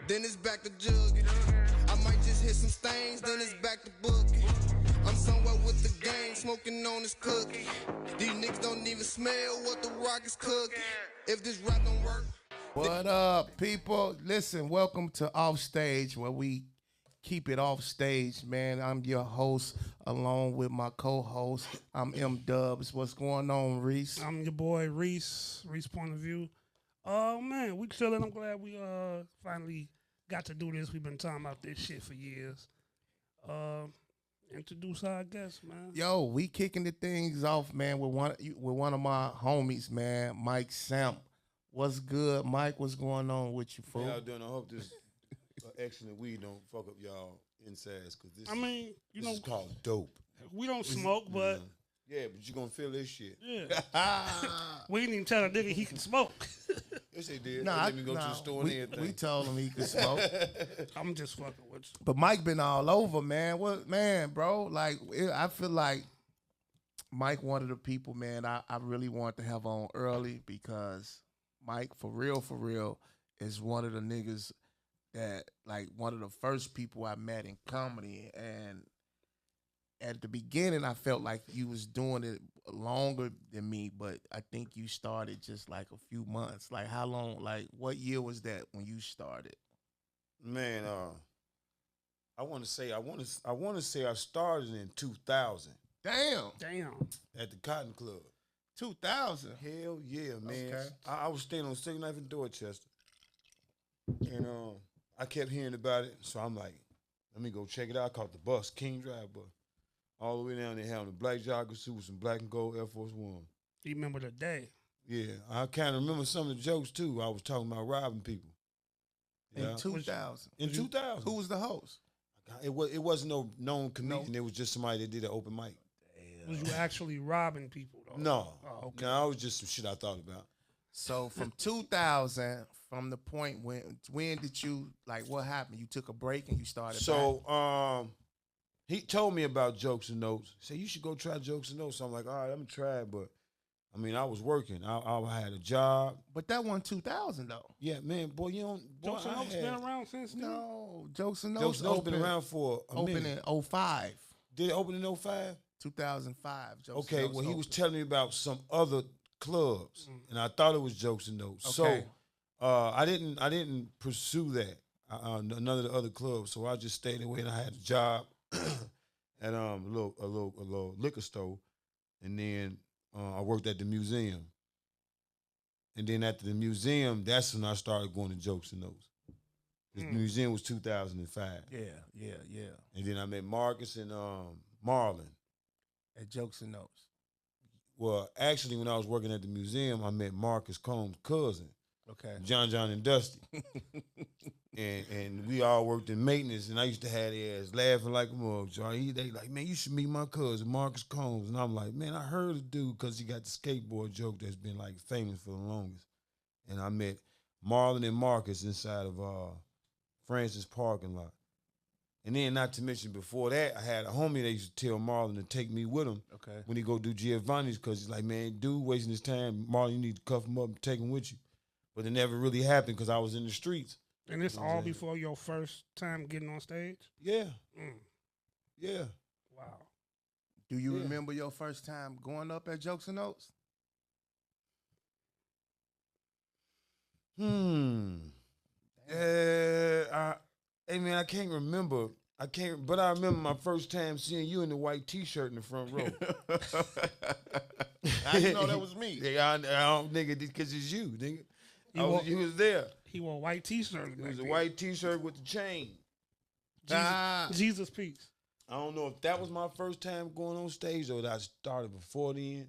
then it's back to jugging. I might just hit some stains, then it's back to booking. I'm somewhere with the gang, smoking on this cookie. These niggas don't even smell what the rock is cooking. If this rap don't work. What up, people? Listen, welcome to Off Stage, where we keep it off stage, man. I'm your host, along with my co-host. I'm M Dubs. What's going on, Reese? I'm your boy Reese Point of View. Man, we chilling. I'm glad we finally got to do this. We've been talking about this shit for years. Introduce our guest, man. Yo, we kicking the things off, man, with one of my homies, man, Mike Samp. What's good, Mike? What's going on with you, fool? Y'all doing? I hope this excellent weed don't fuck up y'all insides, cause this. I mean, this is called dope. We don't smoke, but yeah, but you gonna feel this shit. yeah, we didn't even tell the nigga he can smoke. Yes, they did. Nah, let me go to the store and everything. We told him he could smoke. I'm just fucking with you. But Mike been all over, man. What, man, bro? Like, I feel like Mike one of the people, man, I really want to have on early because Mike, for real, is one of the niggas that, like, one of the first people I met in comedy. And at the beginning, I felt like you was doing it longer than me, but I think you started just like a few months. Like, how long? Like, what year was that when you started? Man, I want to say I started in 2000. Damn. At the Cotton Club. 2000. Hell yeah, man. Okay. I was staying on 69th in Dorchester, and I kept hearing about it, so I'm like, let me go check it out. I caught the bus, King Drive bus. All the way down there having a black jogger suit with some black and gold Air Force One. You remember the day? Yeah, I kind of remember some of the jokes too. I was talking about robbing people. Yeah. In 2000. In 2000. Who was the host? It wasn't no known comedian. It was just somebody that did an open mic. Damn. Was you actually robbing people though? No. Oh, okay. No, it was just some shit I thought about. So from 2000, from the point when did you, like, what happened? You took a break and you started back? He told me about Jokes and Notes. He said, you should go try Jokes and Notes. So I'm like, all right, I'm going to try it. But, I mean, I was working. I had a job. But that wasn't 2000, though. Yeah, man, boy, you don't... Jokes and Notes been around since then? No, Jokes and Notes Jokes and Notes been around for a minute. Open in 05. Did it open in 05? 2005. Jokes okay, and Notes well, he opened. was telling me about some other clubs, and I thought it was Jokes and Notes. Okay. So, I didn't pursue that, none of the other clubs, so I just stayed away, and I had a job at a little liquor store, and then I worked at the museum. And then after the museum, that's when I started going to Jokes and Notes. The museum was 2005. Yeah. And then I met Marcus and Marlon. At Jokes and Notes. Well, actually, when I was working at the museum, I met Marcus Combs' cousin. Okay. John and Dusty. and we all worked in maintenance, and I used to have their ass laughing like a mug. They like, man, you should meet my cousin, Marcus Combs. And I'm like, man, I heard a dude because he got the skateboard joke that's been like famous for the longest. And I met Marlon and Marcus inside of Francis parking lot. And then, not to mention, before that, I had a homie that used to tell Marlon to take me with him when he go do Giovanni's, because he's like, man, dude wasting his time. Marlon, you need to cuff him up and take him with you. But it never really happened because I was in the streets. And it's all before your first time getting on stage? Yeah. Yeah. Wow. Do you remember your first time going up at Jokes and Notes? Hey man, I can't remember. But I remember my first time seeing you in the white T-shirt in the front row. I didn't know that was me. Yeah, I don't, nigga, because it's you, nigga. He was there. He wore a white T-shirt. It was a white T-shirt with the chain. Jesus peace. I don't know if that was my first time going on stage or that I started before then.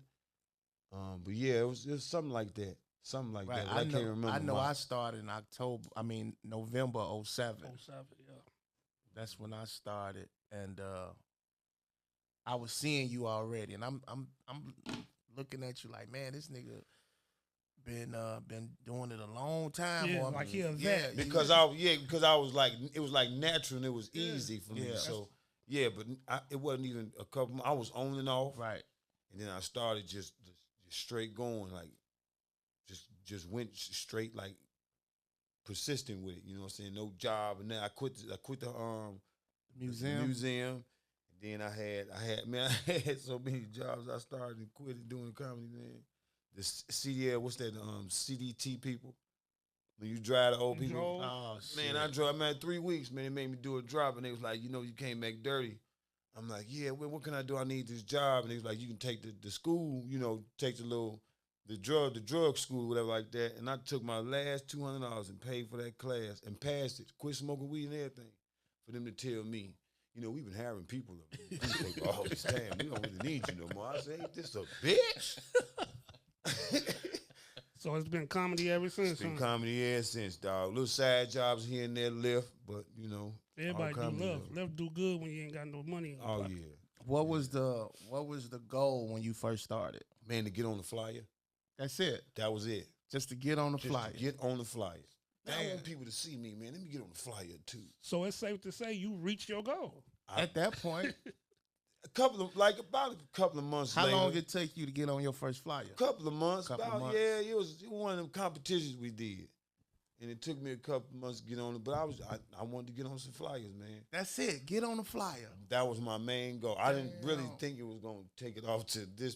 But yeah, it was something like that. Something like that. I can't remember. I know I started in November 07. 07, yeah. That's when I started, and I was seeing you already, and I'm looking at you like, man, this nigga been doing it a long time. Yeah, like he a vet. Because I was like, it was like natural and it was easy for me. So yeah, but it wasn't even a couple. I was on and off, right, and then I started just straight going, like just went straight, like persistent with it. You know what I'm saying? No job, and then I quit the Museum. museum. And then I had so many jobs. I started and quit doing comedy, man. The CDL, what's that? CDT people. When you drive the old people. Drove. Oh shit. Man, I drove, man, 3 weeks, man. They made me do a drop, and they was like, you know, you came back dirty. I'm like, yeah, what can I do? I need this job. And they was like, you can take the school, you know, take the drug school, whatever like that. And I took my last $200 and paid for that class and passed it. Quit smoking weed and everything. For them to tell me, you know, we've been hiring people all this time. We don't really need you no more. I said, ain't this a bitch? So it's been comedy ever since. It's been comedy ever since, dog. Little side jobs here and there left, but, you know. Everybody do comedy, love. Love do good when you ain't got no money. In your Oh, pocket. yeah. What was the goal when you first started? Man, to get on the flyer. That's it. That was it. Just to get on the Just flyer. to get on the flyer. Now I Damn. want people to see me, man. Let me get on the flyer, too. So it's safe to say you reached your goal. At that point, About a couple of months how later. long it take you to get on your first flyer? Couple of months. Couple of About, months. yeah, it was one of them competitions we did. And it took me a couple of months to get on it, but I wanted to get on some flyers, man. That's it. Get on the flyer. That was my main goal. I didn't really Damn. think it was going to take it off to this,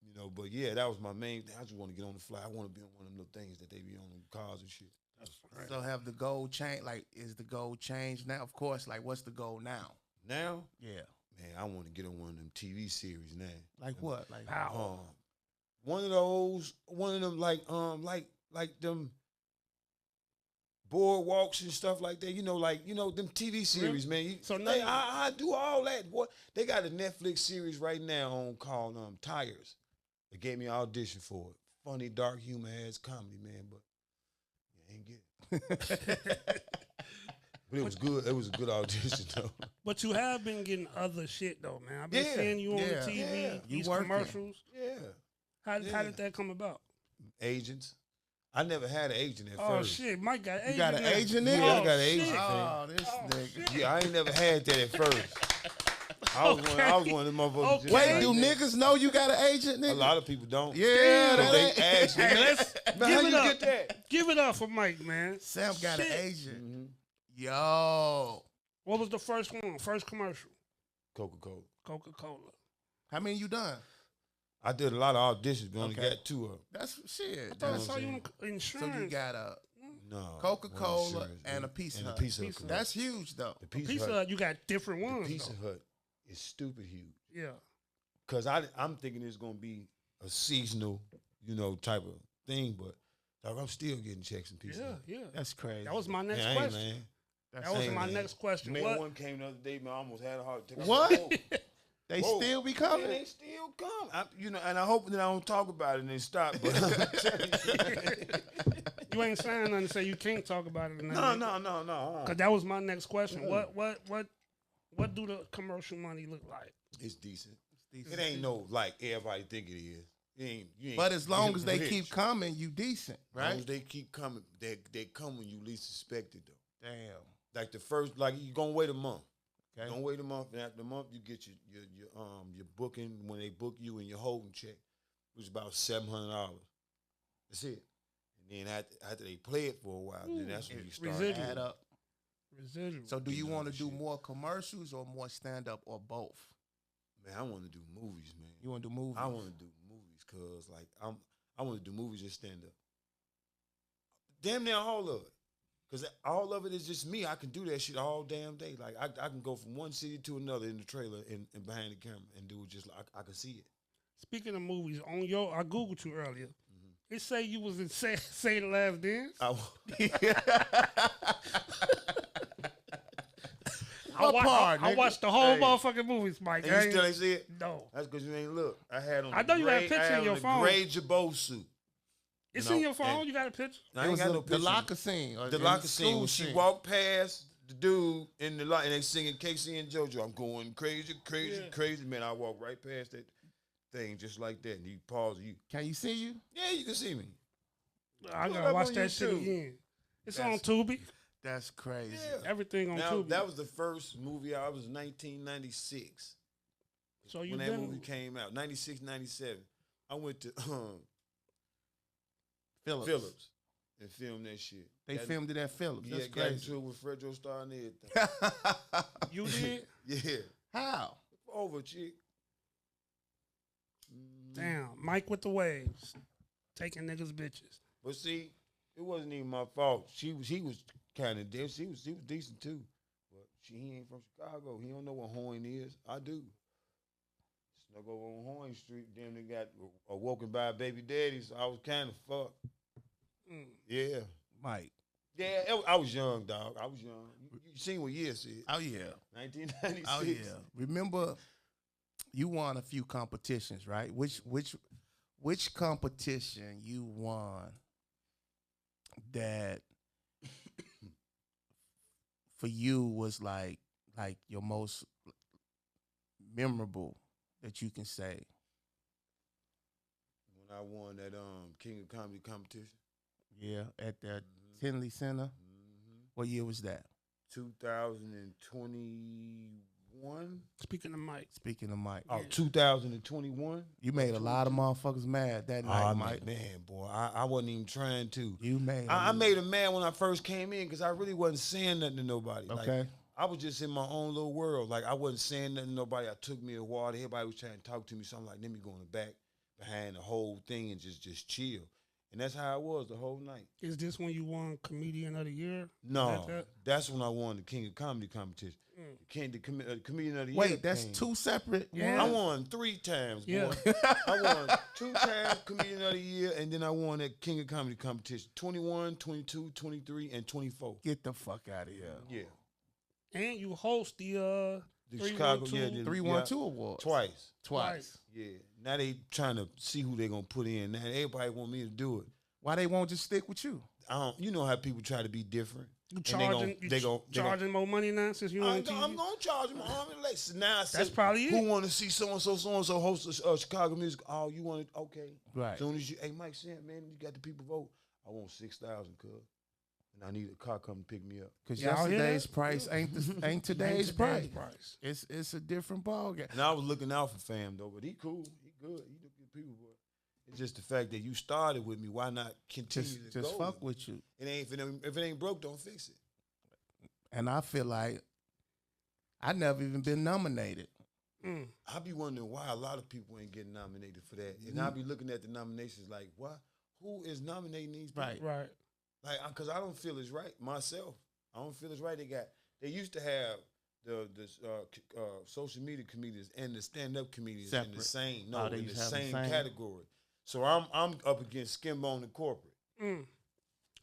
you know, but yeah, that was my main thing. I just want to get on the flyer. I want to be on one of them little things that they be on in cars and shit. So have the goal changed? Like, is the goal changed now? Of course. Like, what's the goal now? Now, Yeah. man, I want to get on one of them TV series now. Like what? Like How? One of them like them boardwalks and stuff like that. You know, them TV series, man. So now I do all that. Boy, they got a Netflix series right now on called Tires. They gave me an audition for it. Funny, dark humor ass comedy, man, but you ain't get it. But it was good. It was a good audition though. But you have been getting other shit though, man. I've been Yeah, seeing you on the yeah, TV, yeah. You these working. commercials. Yeah. How Yeah. did that come about? Agents. I never had an agent at Oh first. shit, Mike got agent. you got an now. agent Yeah, nigga? I got an Oh, agent. shit. Oh, this Oh, nigga. shit. Yeah, I ain't never had that at first. I was one of them motherfuckers. Okay. just Wait, like do that. niggas know you got an agent, nigga? A lot of people don't. Yeah, So that they ain't- ask me, Hey, man, let's man, give how it you up. get that? Give it up for Mike, man. Samp got an Shit. agent. Mm-hmm. Yo. What was the first one? First commercial? Coca-Cola. Coca-Cola. How many you done? I did a lot of auditions, but only Okay. got 2 of them. That's shit. I thought I That's- saw you in so insurance. you got a No. Coca-Cola insurance, and man. a Pizza and Hut. a Pizza Hut. Pizza Hut. commercial. That's huge though. The Pizza, Pizza Hut. Hut, you got different The ones. Pizza though. Hut is stupid huge. Yeah. Cause I'm thinking it's gonna be a seasonal, type of thing, but dog, I'm still getting checks and Pizza Yeah, Hut. yeah. That's crazy. That was my next Man, I ain't, question. man. That's That was Hey, my man. next question. Man, What? one came the other day, man. I almost had a heart attack. I What? said, "Whoa." They Whoa. still be Yeah, coming. they still come. And I hope that I don't talk about it and they stop. But I'm telling you. You ain't saying nothing to say you can't talk about it. No. Because that was my next question. What do the commercial money look like? It's decent. Decent. It ain't no like everybody think it is. You ain't But as long as they rich. keep coming, you decent, As long right? as they keep coming, they come when you least suspect it though. Damn. Like the first, like you gonna wait a month. Okay. Don't wait a month, and after the month you get your booking when they book you and your holding check, which is about $700. That's it. And then after they play it for a while, then that's when you start Residual. Add up. Residual. So do you Getting want to other do shit. more commercials or more stand up or both? Man, I want to do movies, man. You want to do movies? I want to do movies because like I want to do movies and stand up. Damn near all of it. Because all of it is just me. I can do that shit all damn day. Like, I can go from one city to another in the trailer and behind the camera and do it just like I can see it. Speaking of movies, I Googled you earlier. It say you was in Say the Last Dance. What part, I nigga? watched the whole Hey. motherfucking movies, Mike. And you still ain't see it? No. That's because you ain't look. I had on I the know you had a gray- picture I had in your on the phone. gray Jabot suit. It's You in know, your phone. and- You got a picture? I It ain't was got no the picture. locker scene. Or The in locker scene school when she walked past the dude in the lot and they singing Casey and JoJo. I'm going crazy, crazy, Yeah. crazy. Man, I walked right past that thing just like that. And he paused. Can you see you? Yeah, you can see me. I Put it gotta up watch on that shit YouTube. again. It's That's- on Tubi. That's crazy. Yeah. Everything on Now, Tubi. that was the first movie. I was 1996 So you when that been movie came out. 96, 97. I went to Phillips. Phillips. and filmed that shit. They filmed it at Phillips. Yeah, That's got crazy. into it with Fredro Starr and everything. You did? Yeah. How? Over, chick. Damn. Mike with the waves. Taking niggas' bitches. But see, it wasn't even my fault. He was kind of dead. He was decent too. But he ain't from Chicago. He don't know what Hoyne is. I do. Snuck over on Hoyne Street. Then they got awoken by a baby daddy, so I was kind of fucked. Yeah. Mike. Yeah, I was young, dog. I was young. You seen what year said? Oh, yeah. 1996. Oh, yeah. Remember, you won a few competitions, right? Which competition you won that for you was like your most memorable that you can say? When I won that King of Comedy competition. Yeah, at the Tinley Center. Mm-hmm. What year was that? 2021. Speaking of Mike. Speaking of Mike. Oh, 2021. You made a lot of motherfuckers mad that night, Mike. Man, boy, I wasn't even trying to. You made. I made him mad when I first came in because I really wasn't saying nothing to nobody. Okay. Like, I was just in my own little world. Like, I wasn't saying nothing to nobody. I took me a water. Everybody was trying to talk to me. So I'm like, let me go in the back behind the whole thing and just chill. And that's how it was the whole night. Is this when you won Comedian of the Year? No, that's when I won the King of Comedy competition. The Comedian of the Year. Wait, that's two separate. Yeah. I won 3 times, boy. Yeah. I won 2 times Comedian of the Year, and then I won that King of Comedy competition. 21, 22, 23, and 24. Get the fuck out of here. Yeah. And you host the Chicago, 312 Awards. Twice. Yeah. Now they trying to see who they gonna put in. Now everybody want me to do it. Why they won't just stick with you? You know how people try to be different. You charging more money now since you on TV? I'm gonna charge them arm and leg. So now I said, that's probably it. Who want to see so and so host Chicago music? Oh, you want it? Okay. Right. As soon as hey Mike Samp, man, you got the people vote. I want 6,000, cuz. And I need a car come to pick me up. Because yesterday's price ain't today's price. It's a different ballgame. And I was looking out for fam though, but he cool. He good. He good people, boy. It's just the fact that you started with me. Why not continue to go? Just fuck with you. It ain't if it ain't broke, don't fix it. And I feel like I never even been nominated. I be wondering why a lot of people ain't getting nominated for that. And I be looking at the nominations like, what? Who is nominating these people? Right. Like, because I don't feel it's right myself. I don't feel it's right. They used to have the social media comedians and the stand-up comedians in the same category. So I'm up against Skin Bone and Corporate.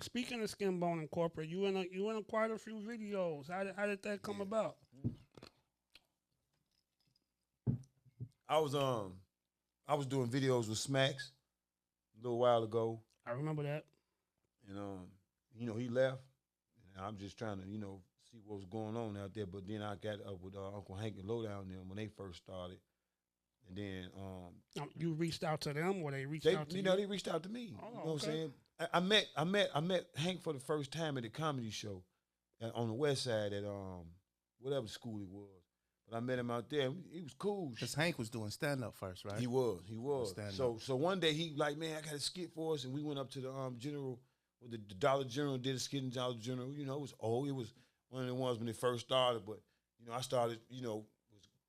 Speaking of Skin Bone and Corporate, you in quite a few videos. How did that come about? I was doing videos with Smacks a little while ago. I remember that. And he left. And I'm just trying to, see what was going on out there. But then I got up with Uncle Hank and Lowdown and them when they first started. And then you reached out to them, or they reached out to you? They reached out to me. Oh, you know what I'm saying? I met Hank for the first time at the comedy show on the west side at whatever school it was. But I met him out there. He was cool. Because Hank was doing stand-up first, right? He was. So one day he like, man, I got a skit for us, and we went up to the General, the Dollar General, did a skit in Dollar General. It was old. It was one of the ones when it first started. But I started, was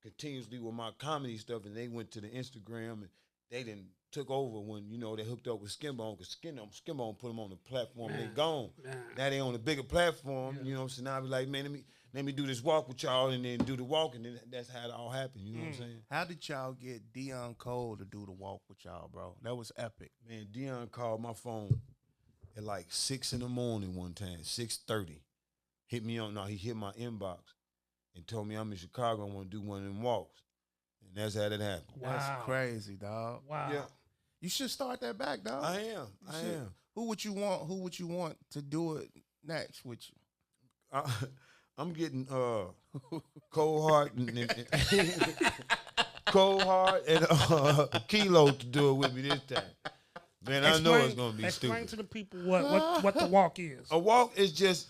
continuously with my comedy stuff, and they went to the Instagram, and they didn't took over when they hooked up with Skinbone, because Skinbone put them on the platform. They gone. Now they on a bigger platform. So now I be like, man, let me do this walk with y'all, and then do the walk, and then that's how it all happened. You know what I'm saying? How did y'all get Dion Cole to do the walk with y'all, bro? That was epic. Man, Dion called my phone at like 6 in the morning one time, 6:30. He hit my inbox and told me I'm in Chicago. I want to do one of them walks, and that's how that happened. Wow. That's crazy, dog. Wow. Yeah. You should start that back, dog. I am. Who would you want to do it next with you? I'm getting Cold Heart and Cold Heart and Kilo to do it with me this time. Man, I know it's gonna be explain stupid. to the people what the walk is. A walk is just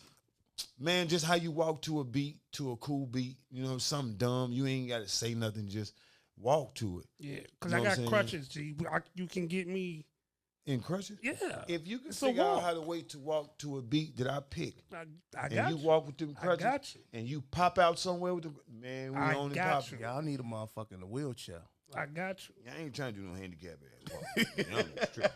how you walk to a beat, to a cool beat. Something dumb. You ain't got to say nothing. Just walk to it. Yeah, because I got crutches. G. You can get me In Crutches? Yeah. If you can It's a figure out walk. how to wait to walk to a beat that I pick, I and got you you. walk with them I crutches, got you. and you pop out somewhere with the man, we I only got pop. you. Y'all need a motherfucker in a wheelchair. I got you. I ain't trying to do no handicap ass walk. Man, I'm tripping.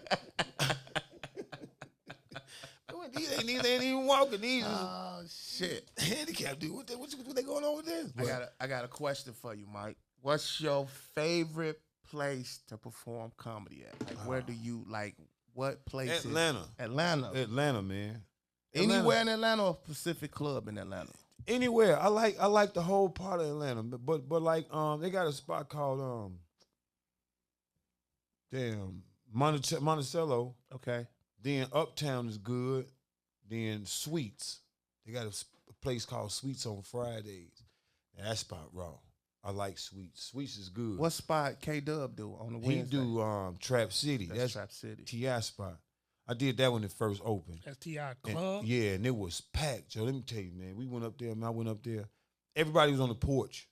These ain't even walking. These is Oh shit! handicap, dude. What they going on with this? I got a question for you, Mike. What's your favorite place to perform comedy at? Like, where do you like? What place? Atlanta. Atlanta, Man. Anywhere in Atlanta or Pacific Club in Atlanta? Anywhere. I like the whole part of Atlanta, but like they got a spot called Monticello. Okay. Then Uptown is good. Then Sweets. They got a place called Sweets on Fridays. And that spot raw. I like Sweets. Sweets is good. What spot K Dub do on the he Wednesday? do Trap City. That's Trap City. T.I. spot. I did that when it first opened. That's T.I. And- Club. yeah, and it was packed. Joe, let me tell you, man. We went up there, man. I went up there. Everybody was on the porch.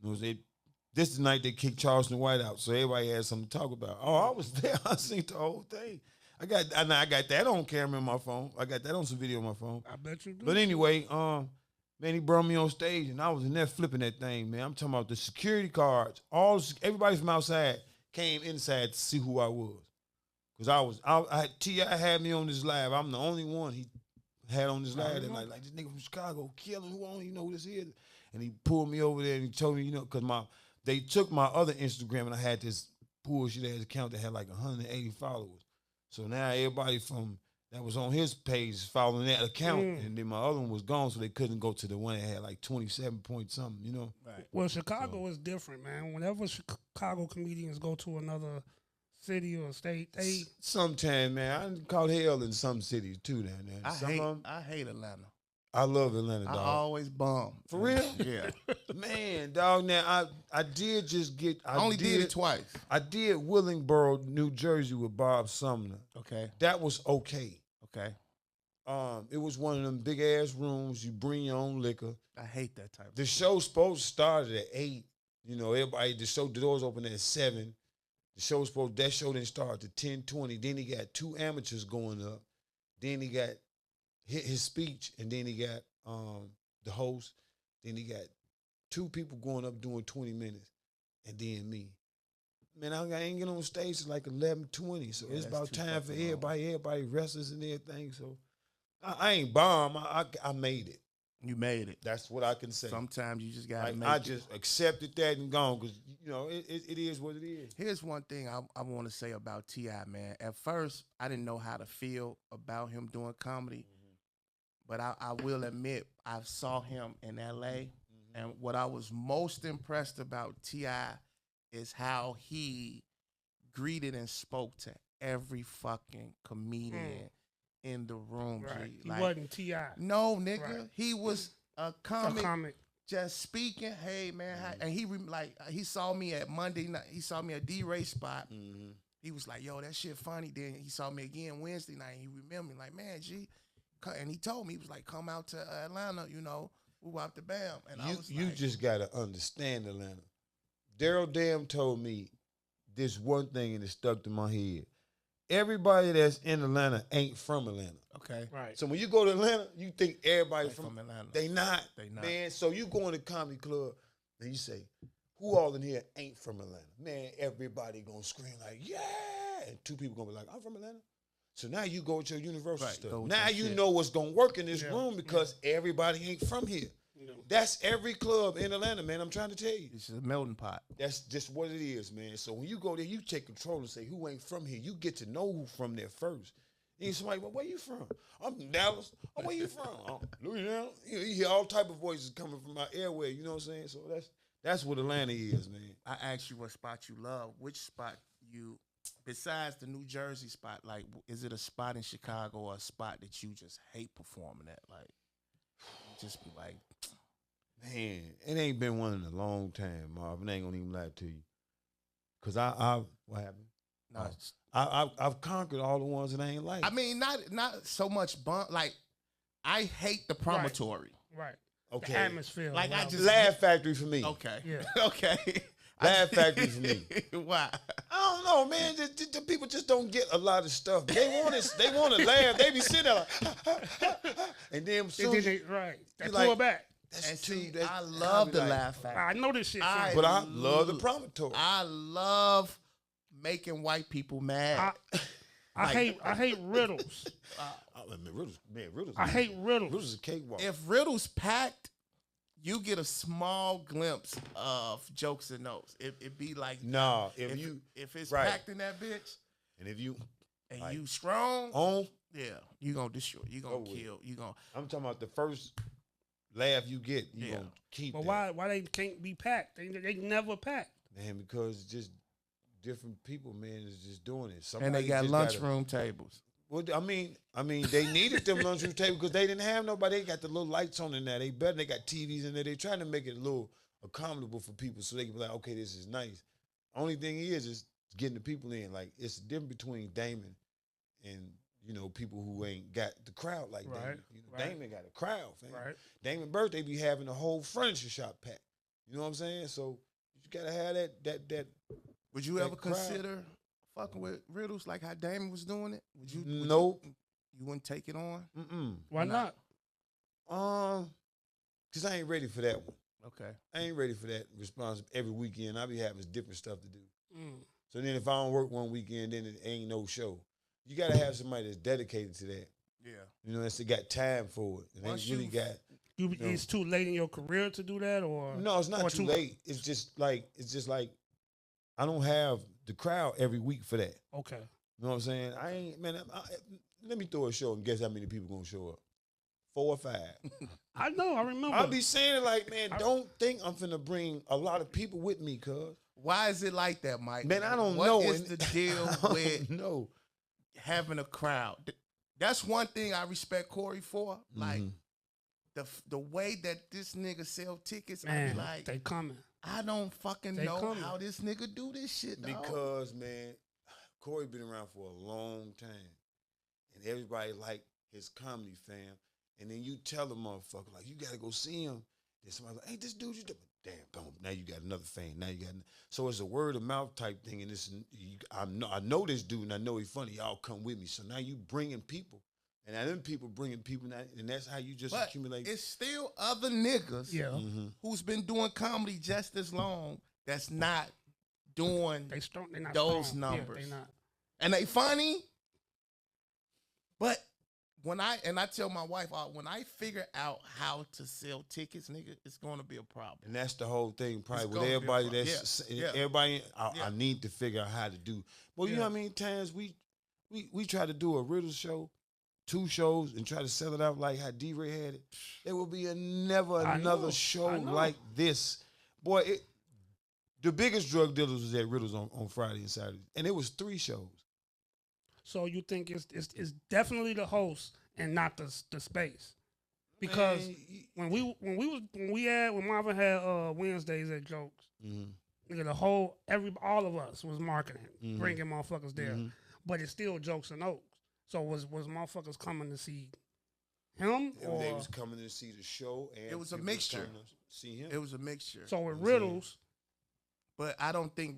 This is the night they kicked Charleston White out, so everybody had something to talk about. Oh, I was there. I seen the whole thing. I got that on camera on my phone. I got that on some video on my phone. I bet you do. But anyway, man, he brought me on stage, and I was in there flipping that thing, man. I'm talking about the security cards. Everybody from outside came inside to see who I was. Because T.I. had me on this live. I'm the only one he had on this live that night. Like, this nigga from Chicago, killing, who don't even know who this is? And he pulled me over there and he told me, because they took my other Instagram and I had this bullshit ass account that had like 180 followers. So now everybody from that was on his page is following that account, and then my other one was gone, so they couldn't go to the one that had like 27 point something, Right. Well, Chicago is different, man. Whenever Chicago comedians go to another city or state, they Sometimes, man, I caught hell in some cities too. Down there, I hate Atlanta. I love Atlanta, I dog. always bomb. For real? Yeah. Man, dog. Now I did just get. I only did it twice. I did Willingboro, New Jersey, with Bob Sumner. Okay. That was okay. Okay. It was one of them big ass rooms. You bring your own liquor. I hate that type. The show supposed to start at 8. The doors open at 7. That show didn't start to 10:20. Then he got 2 amateurs going up. Then he got his speech, and then he got the host. Then he got 2 people going up doing 20 minutes, and then me. Man, I ain't get on stage till like 11:20, so it's about time for everybody wrestlers and everything. So I ain't bomb. I made it. You made it. That's what I can say. Sometimes you just gotta make I it. just accepted that and gone because it is what it is. Here's one thing I want to say about T.I., man. At first, I didn't know how to feel about him doing comedy, but I will admit I saw him in L.A., and what I was most impressed about T.I. is how he greeted and spoke to every fucking comedian in the room. right. G. He Like, wasn't T.I. no, nigga. Right. He was a A comic. comic. Just speaking, hey man, and he saw me at Monday night. He saw me at D-Ray spot. He was like, "Yo, that shit funny." Then he saw me again Wednesday night. He remembered me like, "Man, G," and he told me he was like, "Come out to Atlanta, woo out the bam." And I was You like, just gotta understand Atlanta. Daryl Dam told me this one thing and it stuck to my head. Everybody that's in Atlanta ain't from Atlanta. okay, Right. So when you go to Atlanta, you think everybody They from Atlanta. They not. They not. Man, so you go in a comedy club and you say, who all in here ain't from Atlanta? Man, everybody gonna scream like, yeah. And 2 people gonna be like, I'm from Atlanta. So now you go with your universal Right, stuff. go with Now your you shit. know what's gonna work in this Yeah, room because everybody ain't from here. That's every club in Atlanta, man. I'm trying to tell you. It's a melting pot. That's just what it is, man. So when you go there, you take control and say, who ain't from here? You get to know who from there first. And somebody, well, where you from? I'm from Dallas. Oh, where you from? Louisiana. You hear all type of voices coming from my airway. You know what I'm saying? So that's what Atlanta is, man. I asked you what spot you love. Which spot you, besides the New Jersey spot, like, is it a spot in Chicago or a spot that you just hate performing at? Like, you just be like, Man, it ain't been one in a long time, Marvin. I ain't gonna even lie to you. Cause what happened? no. I've conquered all the ones that I ain't like. I mean, not so much bump. Like, I hate the promontory. Right. Okay. The atmosphere. Like, I around just- it. Laugh Factory for me. Okay. Yeah. Okay. Laugh Factory's me. Why? I don't know, man. The people just don't get a lot of stuff. They want it. They want to laugh. They be sitting there like, and then They right. They you pull like, back. And see, I love the Laugh Factory. I know this shit. But I love the promontory. I love making white people mad. I hate riddles. Riddles. I hate riddles. Riddles is a cakewalk. If riddles packed, you get a small glimpse of jokes and notes. It be like if it's packed in that bitch, and if you you strong, you gonna destroy. You gonna kill. You gonna. I'm talking about the first laugh you get. You gonna keep. But that. why they can't be packed? They never packed. Man, because it's just different people, man, is just doing it. And they got lunchroom tables. Well, I mean, they needed them lunchroom tables because they didn't have nobody. They got the little lights on in there. They got TVs in there. They trying to make it a little accommodable for people so they can be like, okay, this is nice. Only thing is getting the people in. Like, it's different between Damon and, people who ain't got the crowd like Damon. Damon got a crowd, fam. Right. Damon birthday be having the whole furniture shop packed. You know what I'm saying? So you gotta have that. Would you ever consider fucking with riddles like how Damon was doing it? Would you? Nope. You wouldn't take it on? Why not? Because I ain't ready for that one. Okay. I ain't ready for that response every weekend. I be having different stuff to do. So then if I don't work one weekend, then it ain't no show. You got to have somebody that's dedicated to that. Yeah. That's got time for it. And they really got. It's too late in your career to do that, or no? It's not too late. It's just like I don't have the crowd every week for that. Okay. You know what I'm saying? I ain't, man. Let me throw a show and guess how many people gonna show up. 4 or 5. I know. I remember. I'll be saying it like, man, don't think I'm finna bring a lot of people with me, cuz. Why is it like that, Mike? Man, I don't know. What is the deal with having a crowd? That's one thing I respect Corey for. Like, the way that this nigga sell tickets, man, I be like, they coming. I don't fucking know how this nigga do this shit, dog. Because, man, Corey been around for a long time. And everybody like his comedy, fam. And then you tell the motherfucker, like, you got to go see him. Then somebody's like, hey, this dude, damn, boom. Now you got another fan. Now you got, so it's a word of mouth type thing. And I know this dude and I know he's funny. Y'all come with me. So now you bringing people. And now them people bringing people, and that's how you just accumulate. It's still other niggas who's been doing comedy just as long that's not doing they're not those strong. numbers. Yeah, they not. And they funny, but when I tell my wife, when I figure out how to sell tickets, nigga, it's going to be a problem. And that's the whole thing, probably with everybody. Everybody. I need to figure out how to do. Well, you know how many times we try to do a riddle show, 2 shows, and try to sell it out like how D-Ray had it. There will be never another show like this, boy. The biggest drug dealers was at Riddles on Friday and Saturday, and it was 3 shows. So you think it's definitely the host and not the space, because when Marvin had Wednesdays at Jokes, nigga, all of us was marketing, bringing motherfuckers there, but it's still Jokes and Oaks. So was motherfuckers coming to see him, or they was coming to see the show, and it was a mixture. See him. It was a mixture. So with riddles, but I don't think.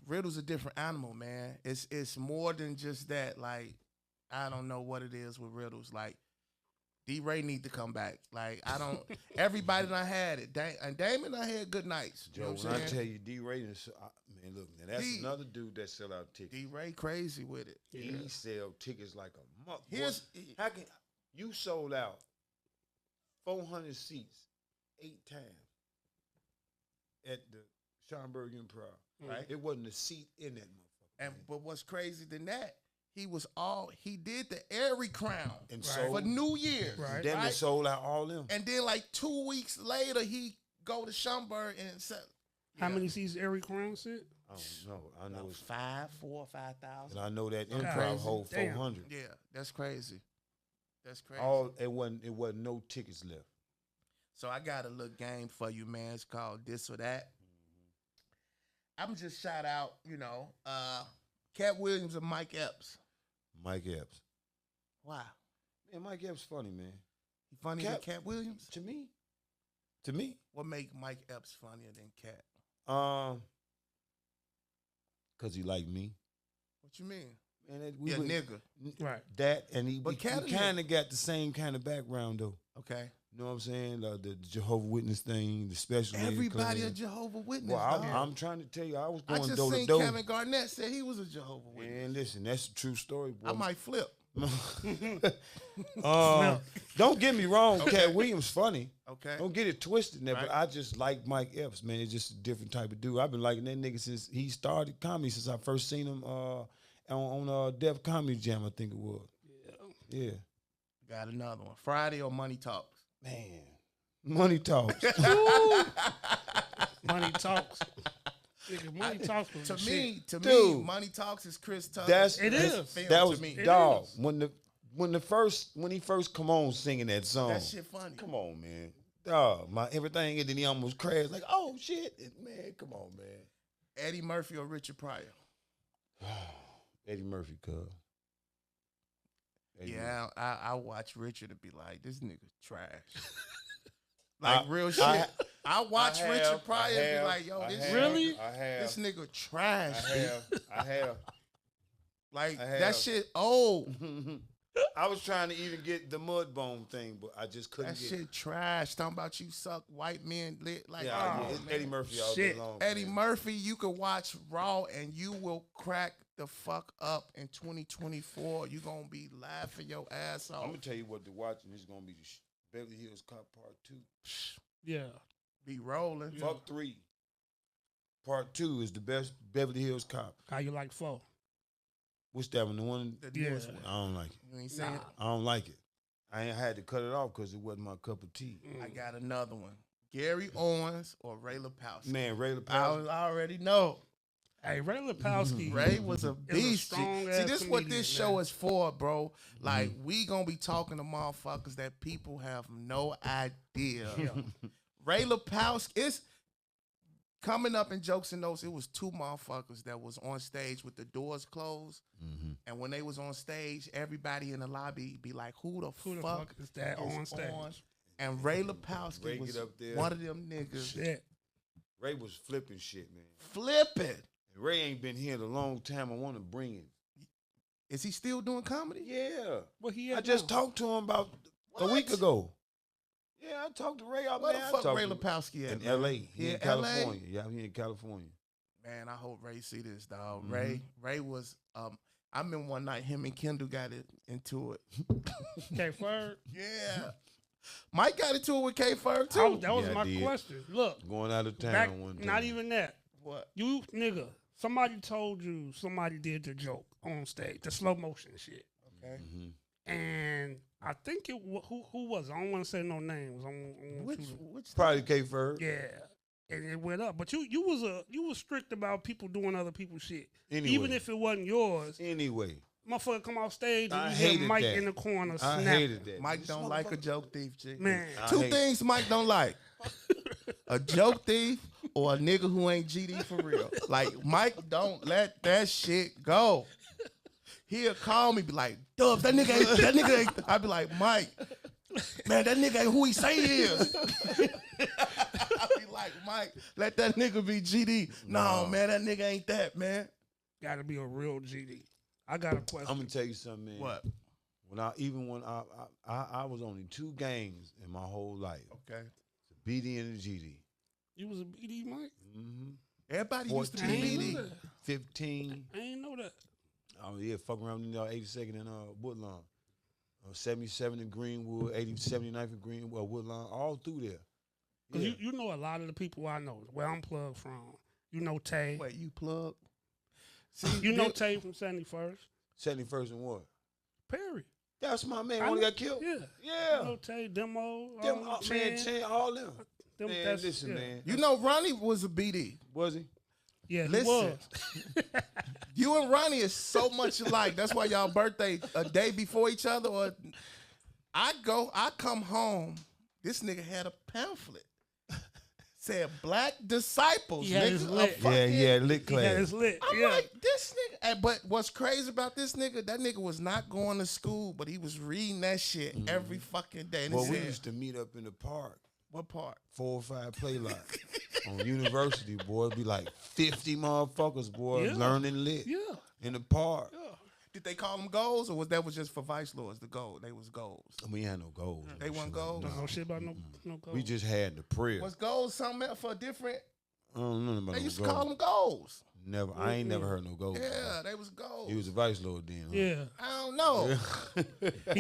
Riddle's a different animal, man. It's more than just that. Like, I don't know what it is with Riddles. Like, D-Ray need to come back. Like, I don't. Everybody done had it. And Damon done had good nights. Joe, when I tell you D-Ray, man, look, man, that's another dude that sell out tickets. D-Ray crazy with it. He sell tickets like a month. How can you sold out 400 seats 8 times at the Schaumburg in Pryor? Right, it wasn't a seat in that motherfucker. But what's crazy than that? He did the Airy Crown and for New Year's. Right. Then they sold out all them. And then like 2 weeks later, he go to Schaumburg and sell. How many seats Airy Crown sit? I don't know. I know it's 4,000 or 5,000. And I know that Improv hold 400. Yeah, that's crazy. That's crazy. It wasn't no tickets left. So I got a little game for you, man. It's called This or That. I'm just shout out, Cat Williams and Mike Epps. Mike Epps. Why? Man, Mike Epps funny, man. He funny than Cat Williams? To me. To me, What make Mike Epps funnier than Cat? Cause he like me. What you mean? Man, Yeah, nigga. Right. That and he But Cat a kind of got the same kind of background though. Okay. You know what I'm saying? The Jehovah Witness thing, the special. Everybody a Jehovah Witness. Well, dog. I'm trying to tell you, I was I going just door to seen door. Kevin Garnett say he was a Jehovah Witness. Man, listen, that's a true story, boy. I might flip. Don't get me wrong, Cat Williams funny. Okay. Don't get it twisted there, but Right. I just like Mike Epps, man. It's just a different type of dude. I've been liking that nigga since he started comedy, since I first seen him on Def Comedy Jam, I think it was. Yeah. Got another one. Friday or Money Talks? Man. Money talks. Money talks. Nigga, money talks was To the me, shit. Dude. Money Talks is Chris Tucker. It is. Film That to was me. dog. is. When he first come on singing that song. That shit funny. Come on, man. Dog, my everything, and then he almost crashed. Like, oh shit, man, come on, man. Eddie Murphy or Richard Pryor? Eddie Murphy, cuz. Eddie Murphy. Yeah, I watch Richard and be like, this nigga trash. Like real shit. I watch Richard Pryor and be like, yo, this nigga trash. I have. Like I have. that shit old. I was trying to even get the Mudbone thing, but I just couldn't That get shit trash. Talking about you suck white men lit. Like, Yeah, oh, it's man. Eddie Murphy all Shit. day long. Eddie man. Murphy, you can watch Raw and you will crack the fuck up in 2024. You gonna be laughing your ass off. I'm gonna tell you what to watch, and it's gonna be the Beverly Hills Cop Part 2. Yeah. Be rolling. Fuck 3. Part 2 is the best Beverly Hills Cop. How you like 4? What's that one? The one The Yeah. newest one. I don't like it. You ain't saying Nah. it? I don't like it. I had to cut it off because it wasn't my cup of tea. I got another one. Gary Owens or Ray Lapowski? Man, Ray I LaPower. already know. Hey, Ray Lapowski. Ray was a is a beast. G. strong See, ass this what comedian, this show man. is for, bro. Like, we gonna be talking to motherfuckers that people have no idea. Ray Lapowski is coming up in Jokes and Notes. It was 2 motherfuckers that was on stage with the doors closed. And when they was on stage, everybody in the lobby be like, who the Who the fuck fuck is that on stage? And Ray Lapowski Ray was get up there. one of them niggas Shit. Ray was flipping shit, man. flipping. Ray ain't been here in a long time. I want to bring him. Is he still doing comedy? Yeah. What he I at just now? talked to him about a What? week ago. Yeah, I talked to Ray out Where there. the I fuck talked Ray to- Lapowski at? in man? L.A. He He in in LA? California. Yeah, he in California. Man, I hope Ray see this, dog. Mhm. Ray was I remember one night him and Kendall got into it. K Ferg. Yeah. Mike got into it with K Ferg too. That was Yeah, I my did. question. Look, Going out of town back, one time. not even that. What? You nigga, somebody told you somebody did the joke on stage, the slow motion shit, Okay. and I think who was it? I don't want to say no names. I don't want Which Probably K Ferg. yeah, and it went up. But you was strict about people doing other people's shit, Anyway. even if it wasn't yours. Anyway, Motherfucker come off stage and I you hear hated Mike that. in the corner I snapping. hated that. Mike This don't like a motherfucker- joke thief, chick. Man, I Two hate- things Mike don't like. A joke thief or a nigga who ain't GD for real. Like, Mike don't let that shit go. He'll call me, be like, Dubs, that nigga ain't. I be like, Mike, man, that nigga ain't who he say he is. I be like, Mike, let that nigga be GD. No, man, that nigga ain't that, man. gotta be a real GD. I got a question. I'm gonna tell you something, man. What? When I was only 2 games in my whole life, Okay. the BD and the GD. You was a BD, Mike? Mm-hmm. Everybody used to I be ain't BD. know that. 15. I ain't know that. Oh yeah, fuck around in 82nd and Woodlawn. 77 in Greenwood, 79th in Greenwood, Woodlawn, all through there. Cause Yeah. you know a lot of the people I know, where I'm plugged from. You know Tay. Wait, you plug? See, You know Tay from 71st. 71st and what? Perry. That's my man. I Only know- got killed. Yeah. Yeah. You know Tay, Demo, Them, man, Chan, Chan, all them. them, Man, that's- listen, yeah. man. you know Ronnie was a BD. Was he? Yeah, he Listen. was. You and Ronnie is so much alike. That's why y'all birthday a day before each other. Or I come home. This nigga had a pamphlet. Said black disciples. He had nigga, his a lit. fucking- Yeah, lit He class. had his lit. I'm Yeah. like, this nigga. But what's crazy about this nigga, that nigga was not going to school, but he was reading that shit every fucking day. And Well, it we said, used to meet up in the park What part? 405 play lot. On University, boy, it'd be like 50 motherfuckers, boy, Yeah. learning lit Yeah. in the park. Yeah. Did they call them goals, or was that just for vice lords? The goal, they was goals. We had no goals. They weren't shit goals? like No shit about no goals. We just had the prayer. Was goals something else for a different? I don't know about They no used to goals. call them goals. Never. I ain't never heard no goals. Yeah, they was goals. He was a vice lord then. Huh? Yeah. I don't know.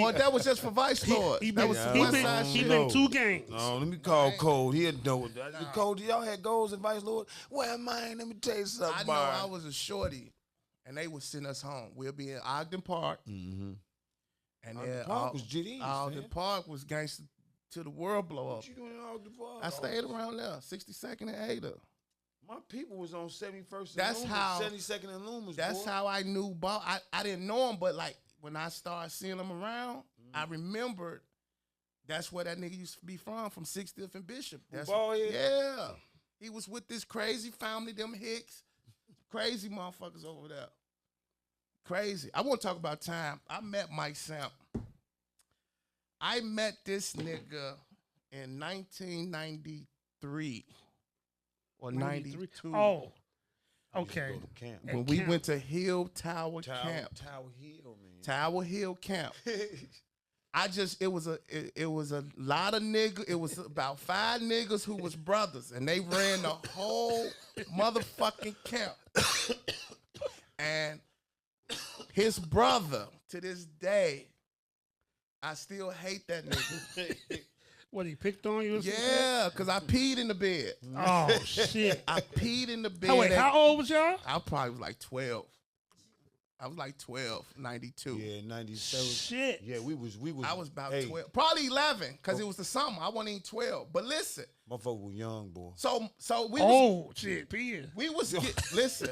Or that was just for vice lords. He That been, was Yeah, he West been, Side he shit. been 2 games. No, let me call Cole. He'd know what that. Cole, y'all had goals and vice lord? Well, man, let me tell you something. I know I was a shorty, and they would send us home. We'll be in Ogden Park, Mm-hmm. and Ogden then Park was GD, Ogden fam. Park was gangster till the world blow up. What you doing in Ogden Park? I stayed around there, 62nd and Ada. My people was on 71st That's and how- Loomis, 72nd and Loomis. That's boy. how I knew ball. I didn't know him, but like when I started seeing him around, I remembered that's where that nigga used to be from 60th and Bishop. That's Ballhead? yeah. He was with this crazy family, them Hicks, crazy motherfuckers over there. Crazy. I want to talk about time. I met Mike Samp. I met this nigga in 1993 or 92. Oh. I used to Okay. go to camp. when At we camp. went to Hill Tower Camp. Tower Hill, man. Tower Hill Camp. It was a lot of niggas. It was about 5 niggas who was brothers, and they ran the whole motherfucking camp. And his brother, to this day, I still hate that nigga. What, he picked on you? Or something? Yeah, because I peed in the bed. Oh, shit. I peed in the bed. Oh, wait, how old was y'all? I probably was like 12. I was like 12, 92. Yeah, 97. Shit. Yeah, we was. I was about hey, 12, probably 11, because it was the summer. I wasn't even 12. But listen, Motherfucker was young, boy. so we was, Oh, shit. Peeing. we was listen.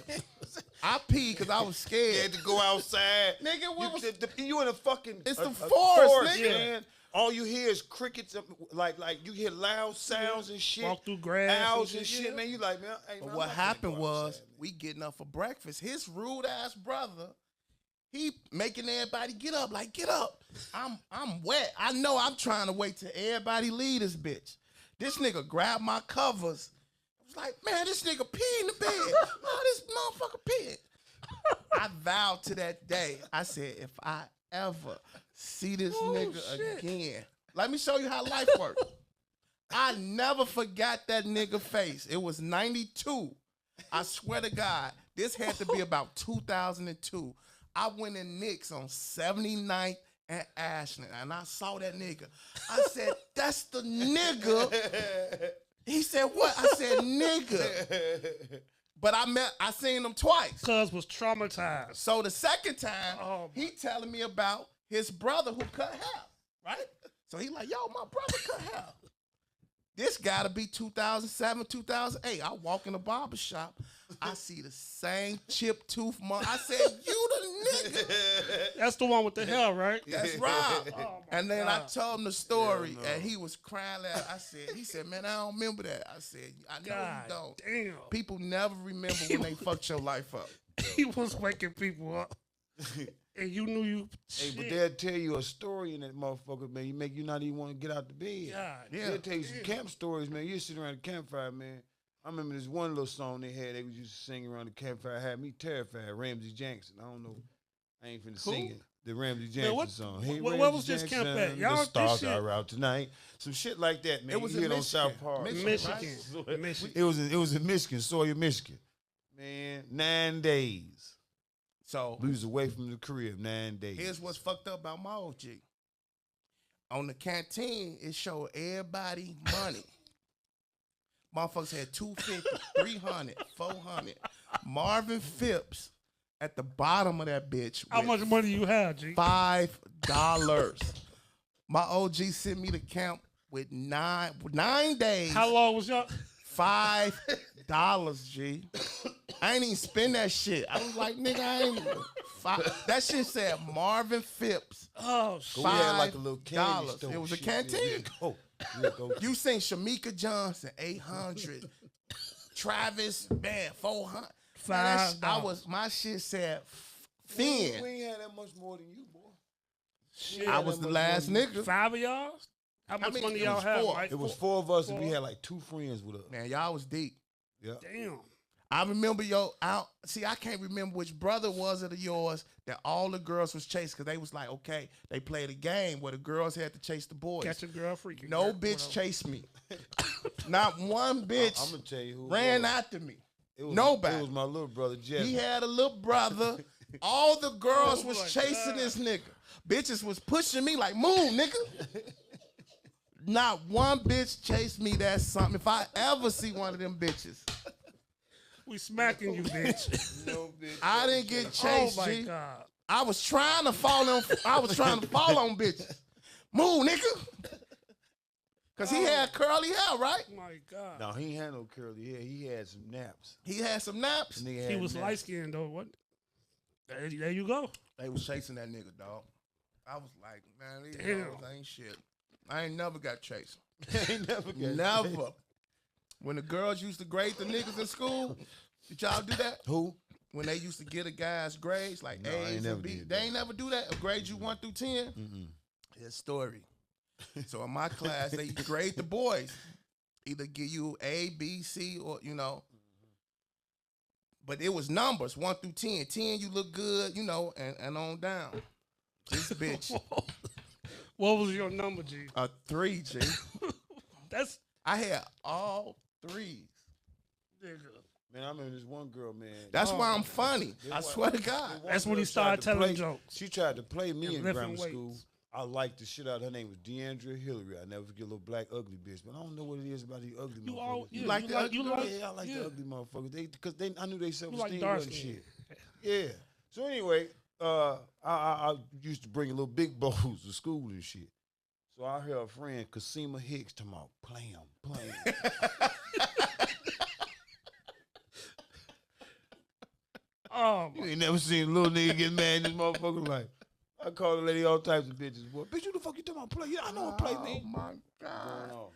I peed because I was scared. You had to go outside. Nigga, we was, You in a fucking. It's a the forest, nigga. man. All you hear is crickets, like you hear loud sounds and shit. Walk through grass. Owls and yeah. shit, man. You like, man. Hey, but man, what I'm not finna happened go was outside, man. we getting up for breakfast. His rude ass brother, he making everybody get up. Like, get up. I'm wet. I know I'm trying to wait till everybody leave this bitch. This nigga grabbed my covers. I was like, man, this nigga pee in the bed. Oh, this motherfucker peeing. I vowed to that day. I said, if I ever see this nigga shit. again, let me show you how life works. I never forgot that nigga face. It was 92. I swear to God, this had to be about 2002. I went in Nick's on 79th and Ashland, and I saw that nigga. I said, that's the nigga. He said, what? I said, nigga. But I seen him twice. Cuz was traumatized. So the second time, Oh, he telling me about his brother who cut hair, right? So he like, yo, my brother cut hair. This gotta be 2007, 2008. I walk in the barber shop. I see the same chipped tooth mom. I said, you the nigga. That's the one with the hair, right? That's Rob. Oh, my And then God. I told him the story, Hell no. and he was crying loud. He said, man, I don't remember that. I said, I know God you don't. damn. People never remember when they fucked your life up. He was waking people up. And you knew you. Hey, but shit. they'll tell you a story in that motherfucker, man. You make you not even want to get out the bed. God, Yeah. They'll tell you some camp stories, man. You sit around the campfire, man. I remember this one little song they had. They was used to sing around the campfire. Had me terrified. Ramsey Jackson. I don't know. I ain't finna sing it. The Ramsey Jackson what- song. what Ramsey was this camp Jackson, at? Y'all, the this stars shit- are out tonight. Some shit like that, man. It was you in hear it on Michigan. South Park. Michigan. Michigan. It was in Michigan, Sawyer, Michigan. Man, 9 days. So We was away from the crib 9 days. here's what's fucked up about my OG. On the canteen, it showed everybody money. Motherfuckers had 250, 300, 400. Marvin Phipps at the bottom of that bitch. How with much money you have, G? $5. My OG sent me to camp with 9 days. How long was y'all? $5, G. I ain't even spend that shit. I was like, nigga, I ain't even. That shit said Marvin Phipps. Oh, But we had like a $5. little candy store. It was a shit. canteen. Yeah, go. You seen Shamika Johnson, 800. Travis, man, 400. Man, $5. my shit said We Finn. ain't had that much more than you, boy. Shit. I was the last nigga. 5 of y'all? How much mean, money it y'all was have, 4. Mike? It was 4 of us, and we had like 2 friends with us. Man, y'all was deep. Yeah. Damn. I remember I can't remember which brother was it of yours that all the girls was chasing because they was like, okay, they played a game where the girls had to chase the boys. Catch a girl freaking. No bitch chased me. Not one bitch I'm gonna tell you who ran was. after me. It was, Nobody. It was my little brother Jeff. He had a little brother. All the girls Oh was my chasing God. this nigga. Bitches was pushing me like, move, nigga. Not one bitch chased me. That's something. If I ever see one of them bitches, We smacking you, bitch. No bitch. I didn't get Oh chased, my G. God. I was trying to fall on bitches. Move, nigga. Cause he had curly hair, right? Oh my God. No, he ain't had no curly hair. He had some naps. He had some naps. Nigga He had was naps. light skinned though. What? There you go. They was chasing that nigga, dog. I was like, man, these Damn. hoes ain't shit. I ain't never got chased. Ain't never got Never. When the girls used to grade the niggas in school, did y'all do that? Who? When they used to get a guy's grades, like No, I ain't A's never and B's, did they that. ain't never do that? Grade you 1 through 10? Mm-mm. His story. So in my class, they grade the boys. Either give you A, B, C, or, But it was numbers, 1 through 10. 10, you look good, and on down. This bitch, What was your number, G? a 3, G. That's I had all 3s. nigga. Man, I remember this one girl, man. That's why I'm funny. I swear to God. One That's when girl he started tried to telling play- jokes. She tried to play me And in lifting grammar weights. school. I liked the shit out of her. Name was Deandra Hillary. I never forget a little black ugly bitch. But I don't know what it is about these ugly You motherfuckers. all You like the ugly girls? Yeah, I like the ugly motherfuckers. Because I knew they You like self-esteem dark wasn't skin. shit. Yeah. So anyway, I used to bring little big bowls to school and shit. So I heard a friend, Casima Hicks, talking about, play him. Oh You my. ain't never seen a little nigga get mad in this motherfucker like. I call the lady all types of bitches. Boy, bitch, who the fuck you talking about play? Yeah, I know what play me. Oh my God. Going on.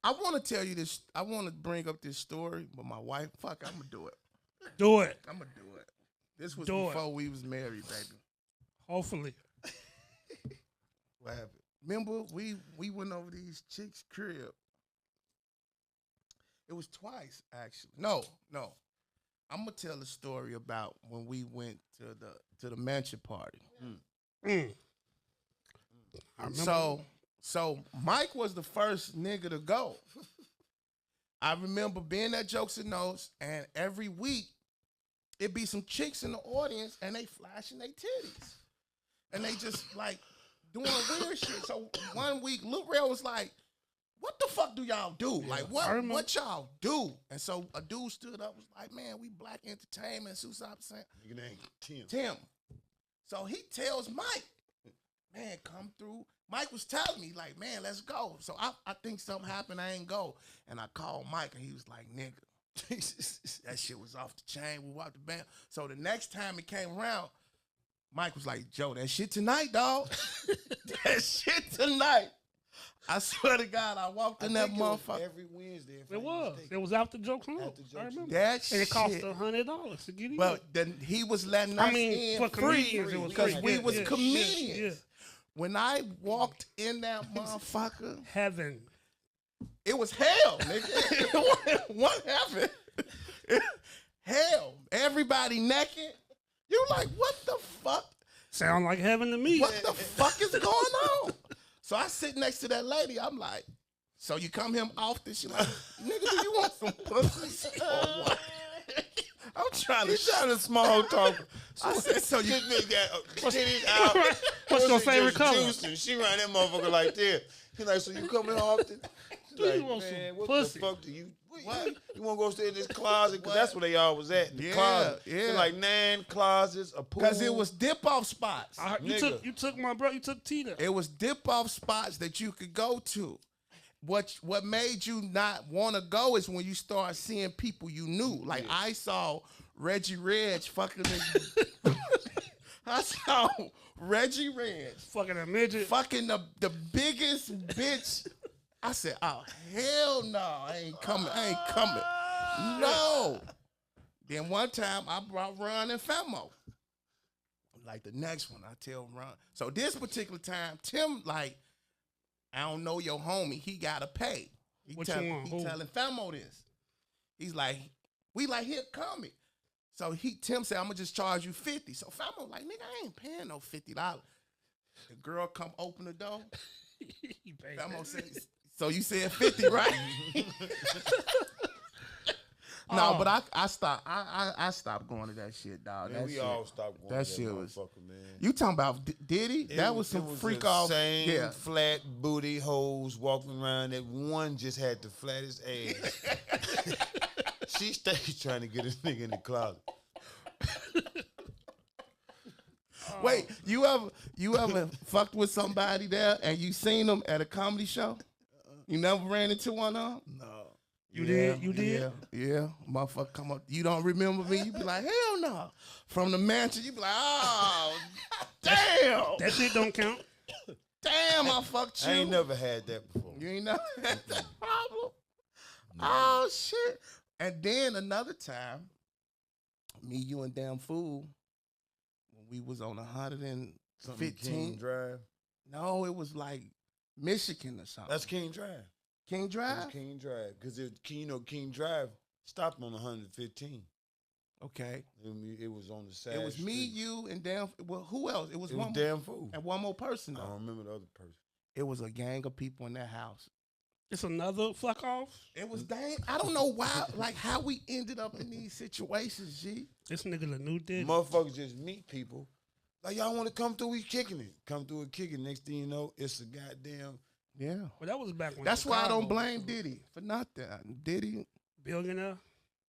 I want to tell you this. I want to bring up this story, but my wife, I'm going to do it. Do it. I'm going to do it. This was Do it. before we was married, baby. Hopefully. What happened? Remember, we went over these chicks' crib. It was twice, actually. No. I'm gonna tell a story about when we went to the mansion party. Mm. I remember. So Mike was the first nigga to go. I remember being at Jokes and Notes, and every week it'd be some chicks in the audience, and they flashing their titties, and they just like doing weird shit. So one week, Lil Rel was like, "What the fuck do y'all do? Like, what y'all do?" And so a dude stood up, was like, "Man, we Black Entertainment." Susop saying, Nigga name Tim. Tim. So he tells Mike, "Man, come through." Mike was telling me, like, "Man, let's go." So I think something happened. I ain't go. And I called Mike, and he was like, "Nigga, that shit was off the chain. We walked the band." So the next time it came around, Mike was like, "Joe, that shit tonight, dog. That shit tonight." I swear to God, I walked in that motherfucker. Every Wednesday. if I It ain't was. mistaken. It was after Jokes on After Notes. Jokes I on remember. That And it cost shit. $100 to get in. Well, then he was letting us in for free comedians, it was because free. we Yeah, was yeah, comedians. yeah. When I walked in that motherfucker, Heaven. it was hell, nigga. What happened? Hell. Everybody naked. You like, what the fuck? Sound like heaven to me. What the fuck is going on? So I sit next to that lady. I'm like, "So you come here often?" She like, "Nigga, do you want some pussy or what?" I'm trying to Trying to small talk. I said, "So you This nigga got titties out. What's your pussy favorite just color? juicing. She ran that motherfucker like this. He like, "So you coming often?" She's Do you like, want some "Man, what pussy?" the fuck do you? What? You want to go stay in this closet? Because that's where they all was at. The Yeah, closet. yeah. They're like 9 closets, a pool. Because it was dip-off spots. I heard, Nigga. you took my brother. You took Tita. It was dip-off spots that you could go to. What made you not want to go is when you start seeing people you knew. Like, I saw Reggie Reg fucking this. I saw Reggie Reg Fucking a midget. fucking the biggest bitch. I said, "Oh, hell no, I ain't coming. No." Then one time I brought Ron and Famo. Like the next one, I tell Ron. So this particular time, Tim, like, I don't know your homie. He gotta pay. He What you want? He Who? telling Famo this. He's like, we like, here, come it. So Tim said, I'm gonna just charge you 50. So Famo like, nigga, I ain't paying no $50. The girl come open the door. He paid Famo that. said, so you said 50, right? No, but I stopped. I stopped going to that shit, dog. Man, that we shit, all stopped going that to shit that was. motherfucker, man. You talking about Diddy? That was some freak off. Same Yeah. flat booty hoes walking around. That one just had the flattest ass. She stayed trying to get a nigga in the closet. Wait, you ever fucked with somebody there and you seen them at a comedy show? You never ran into one of them? No. You did? You did? Yeah. Motherfucker come up. You don't remember me? You be like, hell no. From the mansion, you be like, oh, damn. That shit don't count. Damn, I fucked you. I ain't never had that before. You ain't never had that problem? No. Oh, shit. And then another time, me, you, and Damn Fool, when we was on 115. King Drive. No, it was like Michigan or something. That's King Drive. King Drive? That's King Drive. Because King Drive stopped on 115. Okay. It was on the side. It was me, you, and Damn. Well, who else? It was It one was Damn Fool. and one more person I though. don't remember the other person. It was a gang of people in that house. It's another fuck off. It was dang. I don't know why, like how we ended up in these situations, G. This nigga the new did. Motherfuckers just meet people. Like, y'all want to come through, we kicking it. Come through and kicking. Next thing you know, it's a goddamn. Yeah. Well, that was back when. That's why I don't Chicago blame was Diddy for nothing. Diddy, billionaire.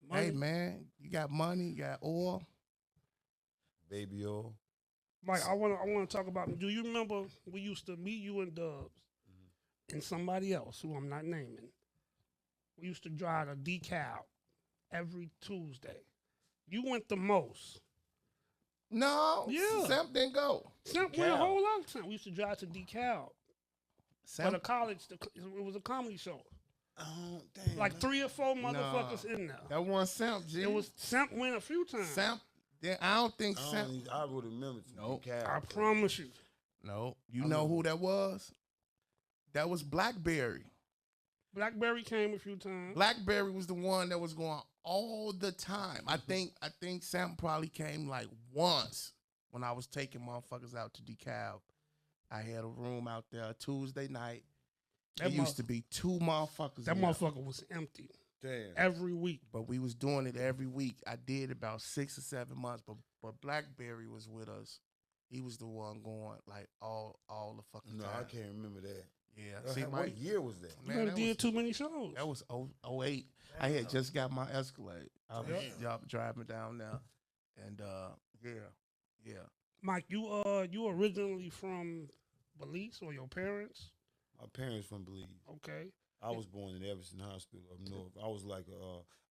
Money. hey man, you got money, you got oil. Baby oil. Mike, I want to talk about. Do you remember we used to meet you and Dubs and somebody else who I'm not naming? We used to drive a decal every Tuesday. You went the most. No, Yeah. Samp didn't go. Samp went a whole lot of time. We used to drive to decal. But a Samp, college, it was a comedy show. Oh, damn. Like 3 or 4 motherfuckers in there. that one Samp, G. It was Samp went a few times. Samp. Then I don't think Samp. I would remember. Nope. I promise you. No, you know who that was? That was Blackberry. Blackberry came a few times. Blackberry was the one that was going all the time. I think Sam probably came like once when I was taking motherfuckers out to DeKalb. I had a room out there Tuesday night. There used to be 2 motherfuckers. That in there. motherfucker was empty Damn. every week. But we was doing it every week. I did about 6 or 7 months. But Blackberry was with us. He was the one going like all the fucking No, time. I can't remember that. Yeah. See, What Mike, year was that? You already that did was- too many shows. That was 08. I had just got my Escalade. I was driving down there, and yeah. Mike, you originally from Belize or your parents? My parents from Belize. Okay. I was born in Everson Hospital up north. I was like,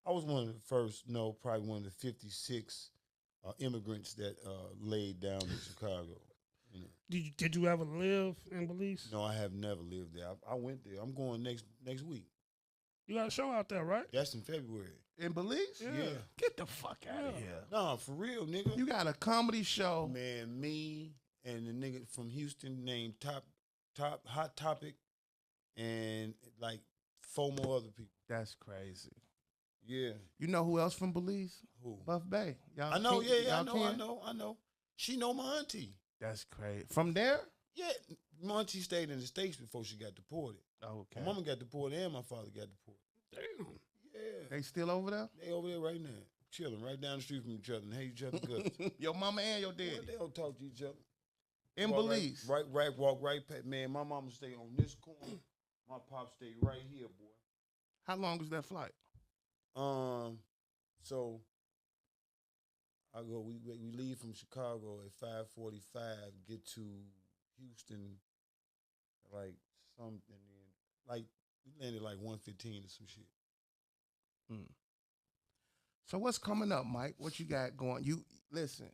I was one of the first, probably one of the 56 immigrants that laid down in Chicago. You know. Did you ever live in Belize? No, I have never lived there. I went there. I'm going next week. You got a show out there, right? That's in February. In Belize? Yeah. Get the fuck out of here. Nah, for real, nigga. You got a comedy show. Man, me and the nigga from Houston named Hot Topic, and like 4 more other people. That's crazy. Yeah. You know who else from Belize? Who? Buff Bay. Y'all I know. kin- Yeah. y'all I kin? know. She know my auntie. That's crazy. From there? Yeah, my auntie stayed in the States before she got deported. Okay. My mama got deported and my father got deported. Damn. Yeah. They still over there? They over there right now, chilling right down the street from each other and hate each other guts. Your mama and your Boy, daddy. they don't talk to each other. In Walk Belize. Right, walk right past. Man, my mama stay on this corner. My pop stay right here, boy. How long was that flight? So I go. We leave from Chicago at 5:45. Get to Houston, like something. Like we landed like 1:15 or some shit. So what's coming up, Mike? What you got going? You listen.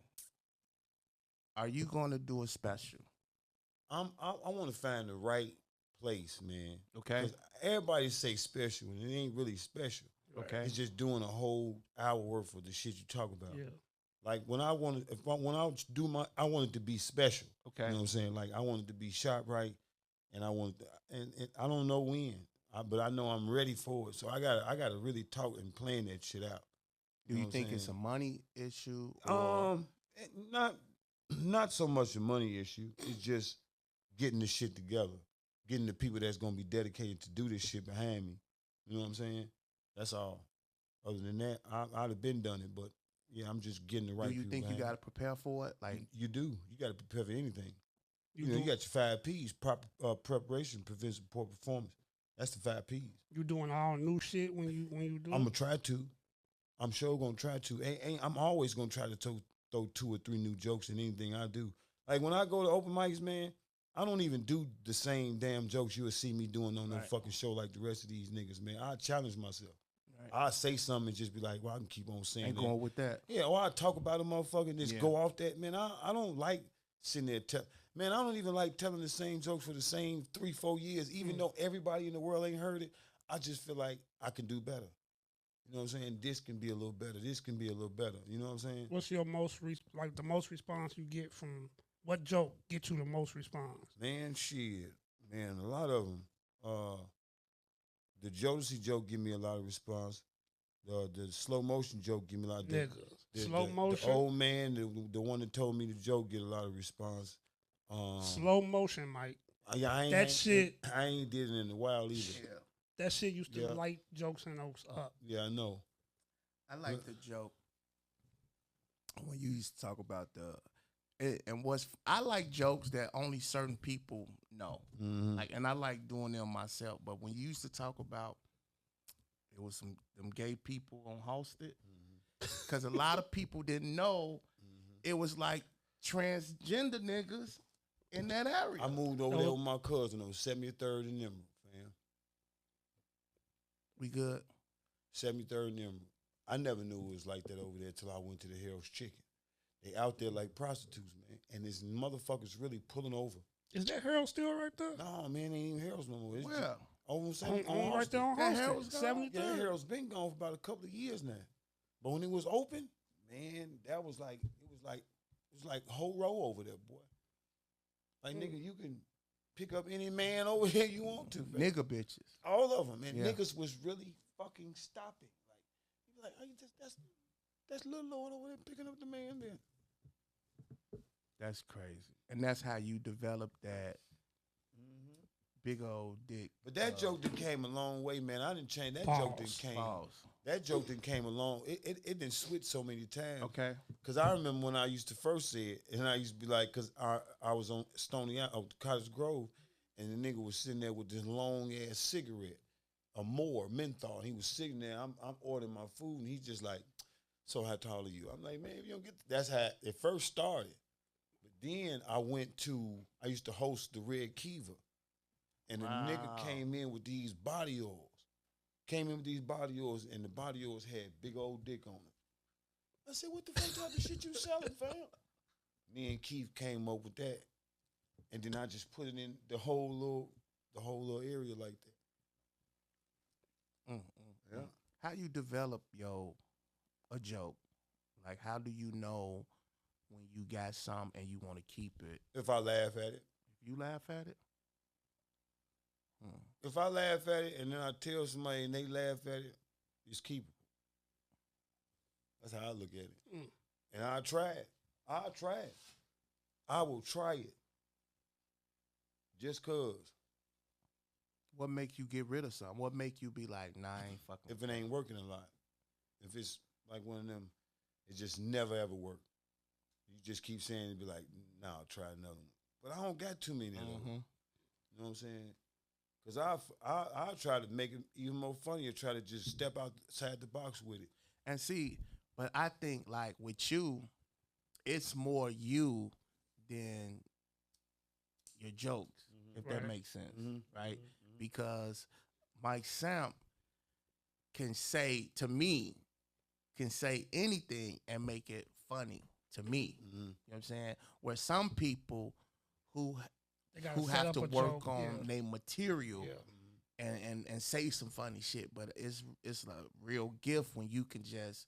Are you going to do a special? I want to find the right place, man. Okay. 'Cause everybody say special, and it ain't really special. Okay. It's just doing a whole hour worth of the shit you talk about. Yeah. Like when I want to, I want it to be special. Okay. You know what I'm saying? Like I want it to be shot right. and I want, and I don't know when, but I know I'm ready for it. So I gotta really talk and plan that shit out. Do you know what think I'm it's a saying? money issue? Or Not so much a money issue. It's just getting the shit together, getting the people that's gonna be dedicated to do this shit behind me. You know what I'm saying? That's all. Other than that, I'd have been done it, but yeah, I'm just getting the right. do you people think you behind got to prepare for it? me. Like, You do. You got to prepare for anything. You You do, got your 5 P's: proper preparation, prevention, poor performance. That's the 5 P's. you doing all new shit when you do. I'm gonna try to. I'm sure gonna try to. I'm always gonna try to throw 2 or 3 new jokes in anything I do. Like when I go to open mics, man, I don't even do the same damn jokes you would see me doing on no Right. fucking show like the rest of these niggas, man. I challenge myself. right. I say something and just be like, well, I can keep on saying Ain't that. going with that. Yeah, or I talk about a motherfucker and just Yeah. go off that. Man, I don't like sitting there. Man, I don't even like telling the same jokes for the same 3-4 years, even though everybody in the world ain't heard it. I just feel like I can do better. You know what I'm saying? This can be a little better. This can be a little better. You know what I'm saying? What's your most the most response you get from what joke get you the most response? Man, shit. Man, a lot of them. The Jodeci joke give me a lot of response. The slow motion joke give me a lot of Nigga, slow motion. The old man, the one that told me the joke, get a lot of response. Slow motion, Mike. I ain't, That shit- I ain't did it in a while either. Yeah. That shit used to Yeah. light Jokes and Oaks up. Yeah, I know. I like the joke when you used to talk about I like jokes that only certain people know. Mhm. Like, and I like doing them myself. But when you used to talk about, it was them gay people on Halsted, because a lot of people didn't know it was like transgender niggas in that area. I moved over there with my cousin on 73rd and Emerald, fam. We good? 73rd and Emerald. I never knew it was like that over there till I went to the Harold's Chicken. They out there like prostitutes, man. And this motherfucker's really pulling over. Is that Harold still right there? No, man, ain't even Harold's no more. It's Well, just over On right there on That Halsted, Harold's gone? 73rd. Yeah, Harold's been gone for about a couple of years now. But when it was open, man, that was like it was like whole row over there, boy. Like nigga, you can pick up any man over here you want to. Man. nigga bitches. All of them, and Yeah. niggas was really fucking stopping. Like, you be like, oh, that's Lil Lord over there picking up the man there. That's crazy. And that's how you develop that big old dick. But that joke that came a long way, man. I didn't change that joke that came. Pause. That joke that came along. It didn't switch so many times. Okay. Cause I remember when I used to first say it, and I used to be like, cause I was on Stony Cottage Grove, and the nigga was sitting there with this long ass cigarette, a Moore menthol. He was sitting there. I'm ordering my food, and he's just like, "So how tall are you?" I'm like, "Man, if you don't get." That's how it first started. But then I used to host the Red Kiva, and the nigga came in with these body oils. Came in with these body oils, and the body oils had big old dick on it. I said, what the fuck type of shit you selling, fam? Me and Keith came up with that. And then I just put it in the whole little area like that. Yeah. How you develop a joke? Like, how do you know when you got some and you want to keep it? If I laugh at it. If you laugh at it? If I laugh at it and then I tell somebody and they laugh at it, it's keepable. That's how I look at it. And I'll try it. I'll try it. I will try it. Just cause. What make you get rid of something? What make you be like, nah, I ain't fucking? If it ain't working a lot. If it's like one of them, it just never ever work. You just keep saying it, be like, nah, I'll try another one. But I don't got too many of those. You know what I'm saying? Because I try to make it even more funnier, try to just step outside the box with it. And see, but I think like with you, it's more you than your jokes, if that makes sense, right? Because Mike Samp can say anything and make it funny to me. You know what I'm saying? Where some people who have to work on their material and say some funny shit, but it's a real gift when you can just,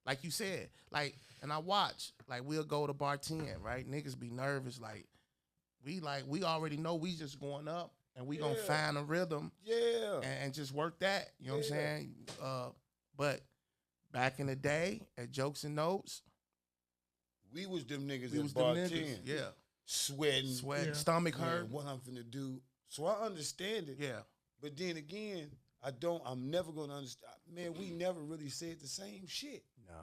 like you said, like, and I watch, like, we'll go to bar 10, right? Niggas be nervous, we already know we just going up and we gonna find a rhythm. Yeah. And just work that. You know what I'm saying? But back in the day at Jokes and Notes, we was them niggas we that was them bartend. niggas. Yeah. Sweating. Yeah. Stomach hurt. What I'm finna do. So I understand it. Yeah. But then again, I'm never gonna understand. Man, we never really said the same shit. Nah.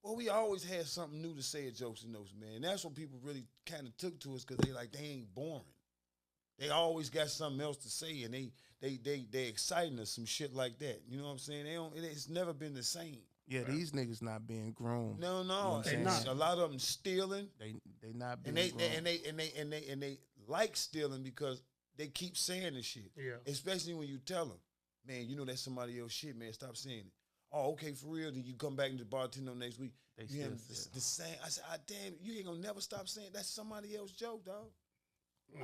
Well, we always had something new to say at Jokes and Notes, man. And that's what people really kind of took to us because they ain't boring. They always got something else to say, and they exciting us, some shit like that. You know what I'm saying? It's never been the same. Yeah, these niggas not being groomed. No, You know what I'm and saying? a lot of them stealing, They not being and groomed. they like stealing because they keep saying the shit. Yeah. Especially when you tell them, man, you know that's somebody else shit, man. Stop saying it. Oh, okay, for real. Then you come back into the bartender next week. They You still hear say it. the same. I said, damn, you ain't gonna never stop saying that's somebody else's joke, dog.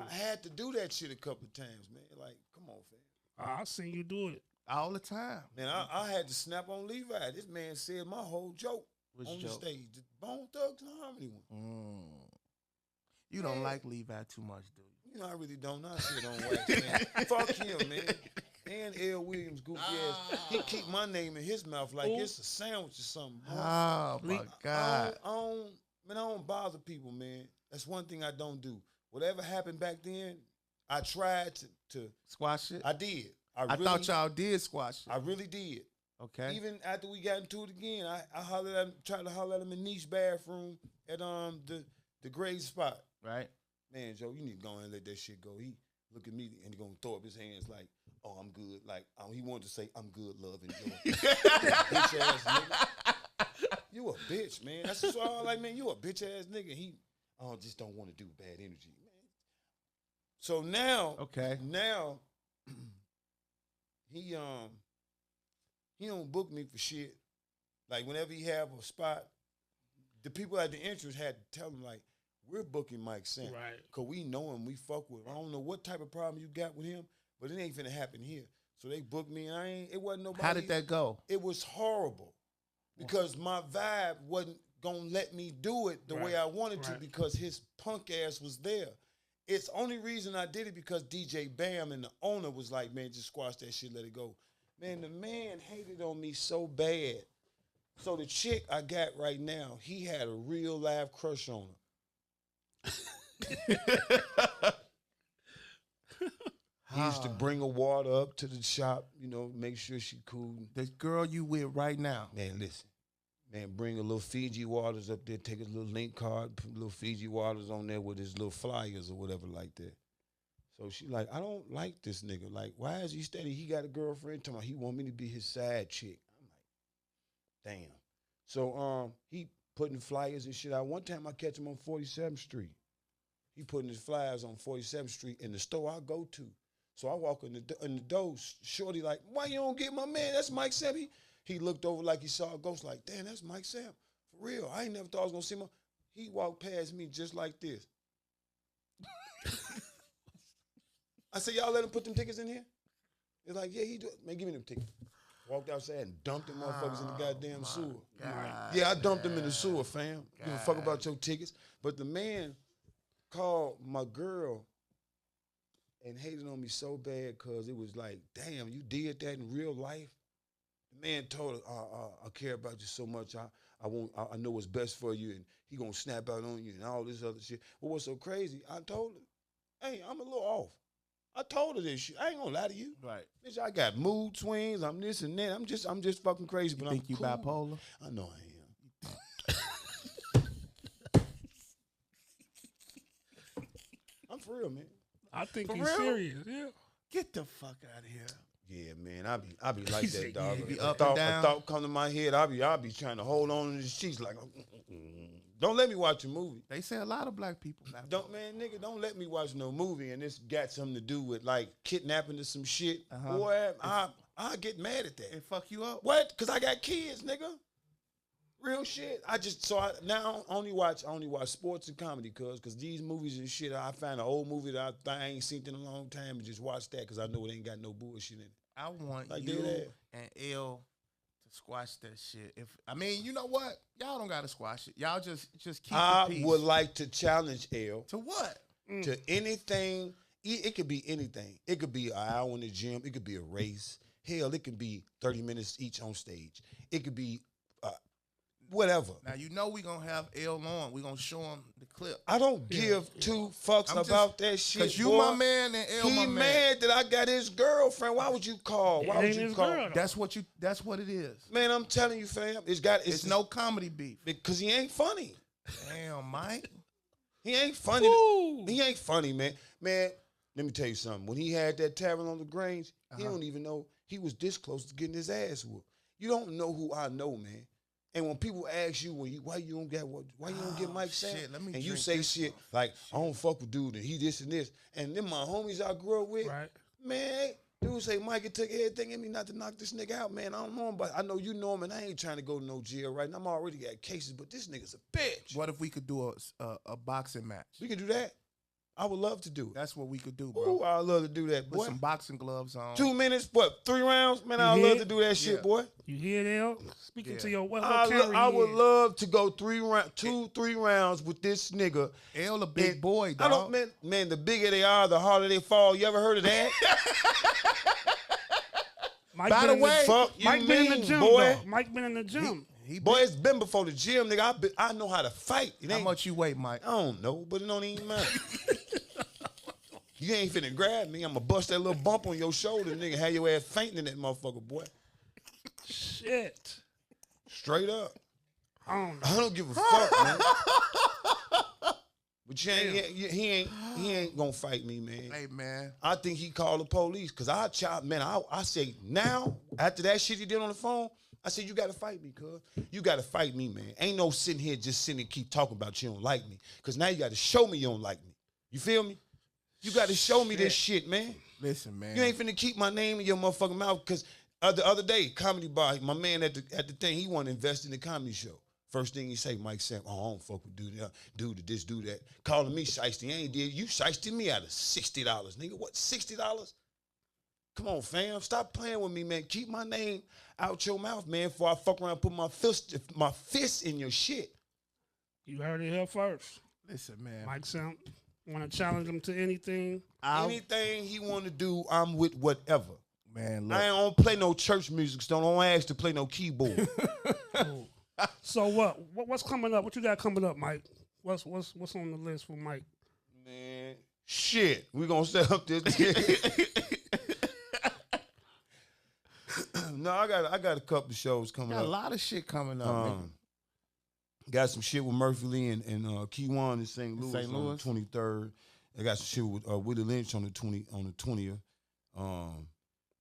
I had to do that shit a couple of times, man. Like, come on, fam. I seen you do it. All the time. Man, I had to snap on Levi. This man said my whole joke Which on the joke? stage. The Bone Thugs and Harmony one. You don't Yeah. like Levi too much, do you? You know, I really don't. I shit on wax, man. Fuck him, man. And L. Williams, goofy ass. He keep my name in his mouth like it's a sandwich or something. Boy. Oh my God. I don't bother people, man. That's one thing I don't do. Whatever happened back then, I tried to Squash it? I did. I thought y'all did squash it. I really did. Okay. Even after we got into it again, I hollered at him, tried to holler at him in Niche's bathroom at the grade spot. Right? Man, Joe, you need to go and let that shit go. He look at me and he gonna throw up his hands like, oh, I'm good. Like he wanted to say, I'm good, love, and joy. Bitch ass nigga. You a bitch, man. That's just all like, man, you a bitch ass nigga. He just don't want to do bad energy, man. So now, now he don't book me for shit. Like whenever he have a spot, the people at the entrance had to tell him like, we're booking Mike Samp. Right. Cause we know him, we fuck with him. I don't know what type of problem you got with him, but it ain't finna happen here. So they booked me and it wasn't nobody. How did that go? It was horrible. Because my vibe wasn't gonna let me do it the way I wanted to because his punk ass was there. It's only reason I did it because DJ Bam and the owner was like, man, just squash that shit, let it go. Man, the man hated on me so bad. So the chick I got right now, he had a real live crush on her. He used to bring her water up to the shop, you know, make sure she cool. The girl you with right now. Man, listen. Man, bring a little Fiji waters up there, take a little link card, put little Fiji waters on there with his little flyers or whatever like that. So she like, I don't like this nigga. Like, why is he steady? He got a girlfriend. Talking about he want me to be his side chick. I'm like, damn. So he putting flyers and shit out. One time I catch him on 47th Street. He putting his flyers on 47th Street in the store I go to. So I walk in the door, shorty like, why you don't get my man? That's Mike Samp. He looked over like he saw a ghost, like, damn, that's Mike Samp. For real. I ain't never thought I was gonna see him. He walked past me just like this. I said, y'all let him put them tickets in here? They're like, yeah, he do. Man, give me them tickets. Walked outside and dumped them motherfuckers in the goddamn sewer. Yeah, I dumped them in the sewer, fam. Give a fuck about your tickets. But the man called my girl and hated on me so bad because it was like, damn, you did that in real life? The man told her, I care about you so much. I know what's best for you, and he gonna snap out on you and all this other shit. But what's so crazy, I told her, hey, I'm a little off. I told her this shit. I ain't gonna lie to you. Right. Bitch, I got mood swings. I'm this and that. I'm just fucking crazy. But Think I'm you cool. bipolar? I know I am. I'm for real, man. I think For he's real? serious. Yeah. Get the fuck out of here. Yeah, man. I be like that, dog. yeah, be A up thought, and down. a thought come to my head. I be trying to hold on to the sheets like, don't let me watch a movie. They say a lot of black people. Don't let me watch no movie and it's got something to do with like kidnapping or some shit. Boy, I get mad at that. It fuck you up. What? Cause I got kids, nigga. Real shit. I now only watch sports and comedy, cause these movies and shit. I find an old movie that I ain't seen in a long time and just watch that cause I know it ain't got no bullshit in it. I want Like you that. and L to squash that shit. You know what? Y'all don't gotta squash it. Y'all just keep the I peace. would like to challenge L To what? to anything it could be anything. It could be an hour in the gym. It could be a race. Hell, it could be 30 minutes each on stage. It could be whatever. Now you know we gonna have L on. We gonna show him the clip. I don't give two fucks about that shit. Cause you boy. my man and L my He man. mad that I got his girlfriend. Why would you call? Why would you call? Girl, That's what it is. Man, I'm telling you, fam. It's no comedy beef. because he ain't funny. Damn, Mike. He ain't funny. Woo. He ain't funny, man. Man, let me tell you something. When he had that tavern on the Grange, he don't even know he was this close to getting his ass whooped. You don't know who I know, man. And when people ask you, why you don't get Mike Samp, and you say shit like, I don't fuck with dude and he this and this, and then my homies I grew up with, man, dude say, Mike, it took everything in me not to knock this nigga out, man. I don't know him, but I know you know him, and I ain't trying to go to no jail right now. I'm already got cases, but this nigga's a bitch. What if we could do a boxing match? We can do that. I would love to do it. That's what we could do, bro. Ooh, I'd love to do that, boy. Put some boxing gloves on. 2 minutes, what, 3 rounds? Man, I'd love to do that shit, boy. You hear that? Speaking to your what I would love to go 3 rounds with this nigga. L a big boy, dog. I don't, man, the bigger they are, the harder they fall. You ever heard of that? By the way, Mike been in the gym, boy. Mike been in the gym. Boy, it's been before the gym, nigga. I know how to fight. How much you weigh, Mike? I don't know, but it don't even matter. You ain't finna grab me. I'm gonna bust that little bump on your shoulder, nigga. Have your ass fainting in that motherfucker, boy. Shit. Straight up. I don't give a fuck, man. But he ain't gonna fight me, man. Hey, man. I think he called the police because I say now, after that shit he did on the phone, I said, you gotta fight me, cuz. You gotta fight me, man. Ain't no sitting here just sitting and keep talking about you don't like me. Cause now you gotta show me you don't like me. You feel me? You gotta show me this shit, man. Listen, man. You ain't finna keep my name in your motherfucking mouth. Cause the other day, Comedy Bar, my man at the thing, he wanna invest in the comedy show. First thing he say, Mike Samp, I don't fuck with dude to this, do that. Calling me shiesty. I ain't did. You shiesty me out of $60, nigga. What, $60? Come on, fam. Stop playing with me, man. Keep my name out your mouth, man, before I fuck around and put my fist in your shit. You heard it here first. Listen, man. Mike Samp, want to challenge him to anything? Anything he want to do, I'm with whatever. Man, look. I don't play no church music, so don't ask to play no keyboard. So what's coming up? What you got coming up, Mike? What's on the list for Mike? Man, shit. We gonna set up this. No, I got a couple of shows coming Got up. a lot of shit coming up, man. Got some shit with Murphy Lee and Keywan in St. Louis on the 23rd. I got some shit with Willie Lynch on the 20th.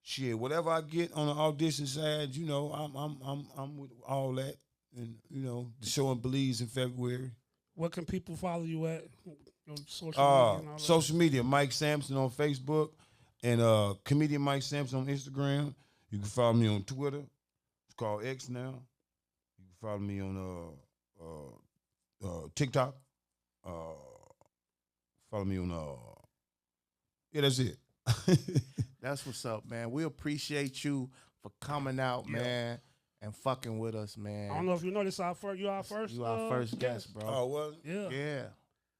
Shit, whatever I get on the audition side, you know, I'm with all that. And you know, the show in Belize in February. What can people follow you at? Your social media and all that? Social media, Mike Sampson on Facebook and comedian Mike Sampson on Instagram. You can follow me on Twitter. It's called X now. You can follow me on TikTok. Follow me on yeah, that's it. That's what's up, man. We appreciate you for coming out, man, and fucking with us, man. I don't know if you know this. You our first. You our first guest, bro. Oh, what? Yeah.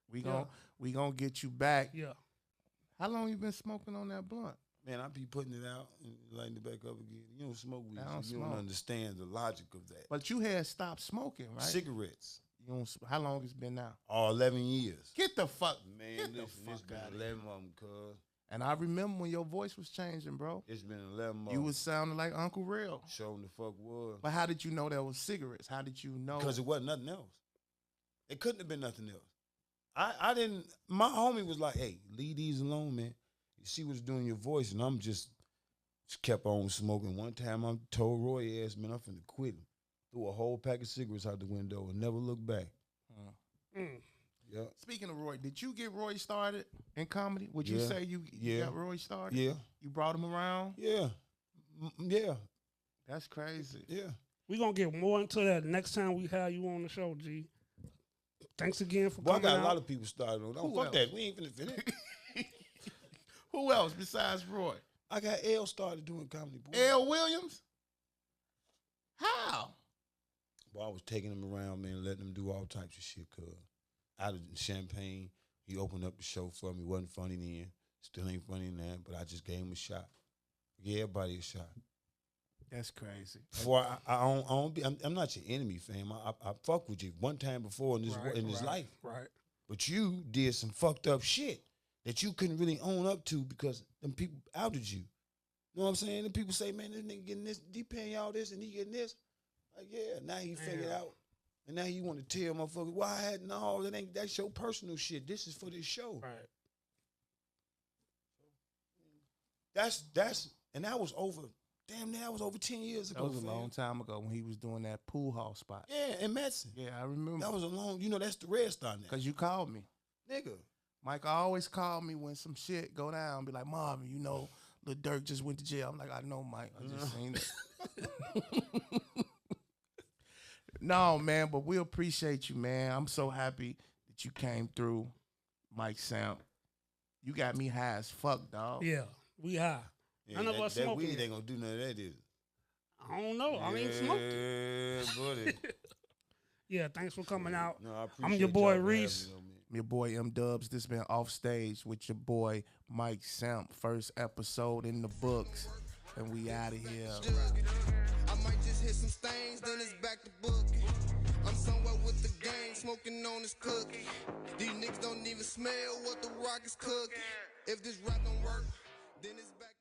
We gonna get you back. Yeah. How long you been smoking on that blunt? Man, I be putting it out and lighting it back up again. You don't smoke weed, so you don't understand the logic of that. But you had stopped smoking, right? Cigarettes. You don't. How long it's been now? 11 years. Get the fuck, Man, get the listen, it's fuck been out of 11 here. of them, cuz. And I remember when your voice was changing, bro. It's been 11 months. You was sounding like Uncle Real. Showing the fuck was. But how did you know that was cigarettes? How did you know? Because it wasn't nothing else. It couldn't have been nothing else. I didn't, my homie was like, hey, leave these alone, man. You see what's doing your voice, and I'm just kept on smoking. One time I told Roy, ass, man, I'm finna quit. Threw a whole pack of cigarettes out the window and never looked back. Yeah. Speaking of Roy, did you get Roy started in comedy? Would you Yeah. say you got Roy started? Yeah. You brought him around? Yeah. Yeah. That's crazy. Yeah. We're going to get more into that next time we have you on the show, G. Thanks again for Boy, I coming got out. a lot of people started on. Don't fuck else? that. We ain't finna finish. Who else besides Roy? I got L started doing comedy. Boy. L. Williams? How? Boy, I was taking him around, man, letting him do all types of shit, cuz. Out of Champagne, he opened up the show for me. Wasn't funny then. Still ain't funny in that, but I just gave him a shot. Give everybody a shot. That's crazy. Before I'm not your enemy, fam. I fuck with you one time before in this life. Right. But you did some fucked up shit that you couldn't really own up to because them people outed you. You know what I'm saying? And people say, man, this nigga getting this, he paying y'all this and he getting this. Like, yeah, now he figured out. And now you want to tell motherfuckers, why I had no, that's your personal shit. This is for this show. Right. And that was over, damn, that was over 10 years ago. That was a long time ago when he was doing that pool hall spot. Yeah, in Madison. Yeah, I remember. That was a long, that's the Red Star now. Because you called me. Nigga. Mike always called me when some shit go down. Be like, Marvin, Lil Durk just went to jail. I'm like, I know, Mike. I just seen it. No, man, but we appreciate you, man. I'm so happy that you came through, Mike Samp. You got me high as fuck, dog. Yeah, we high. Yeah, None of us that smoking weed it. ain't gonna do none of that, is it? I don't know. I ain't smoked it. Yeah, buddy. Yeah, thanks for coming out. No, I appreciate I'm your boy y'all for Reese. having me, man. Your boy M Dubs. This been Off Stage with your boy Mike Samp. First episode in the books. And we out of here. I might just hit some stains, then it's back to booking. I'm somewhere with the gang, smoking on this cookie. These niggas don't even smell what the rock is cooking. If this rap don't work, then it's back.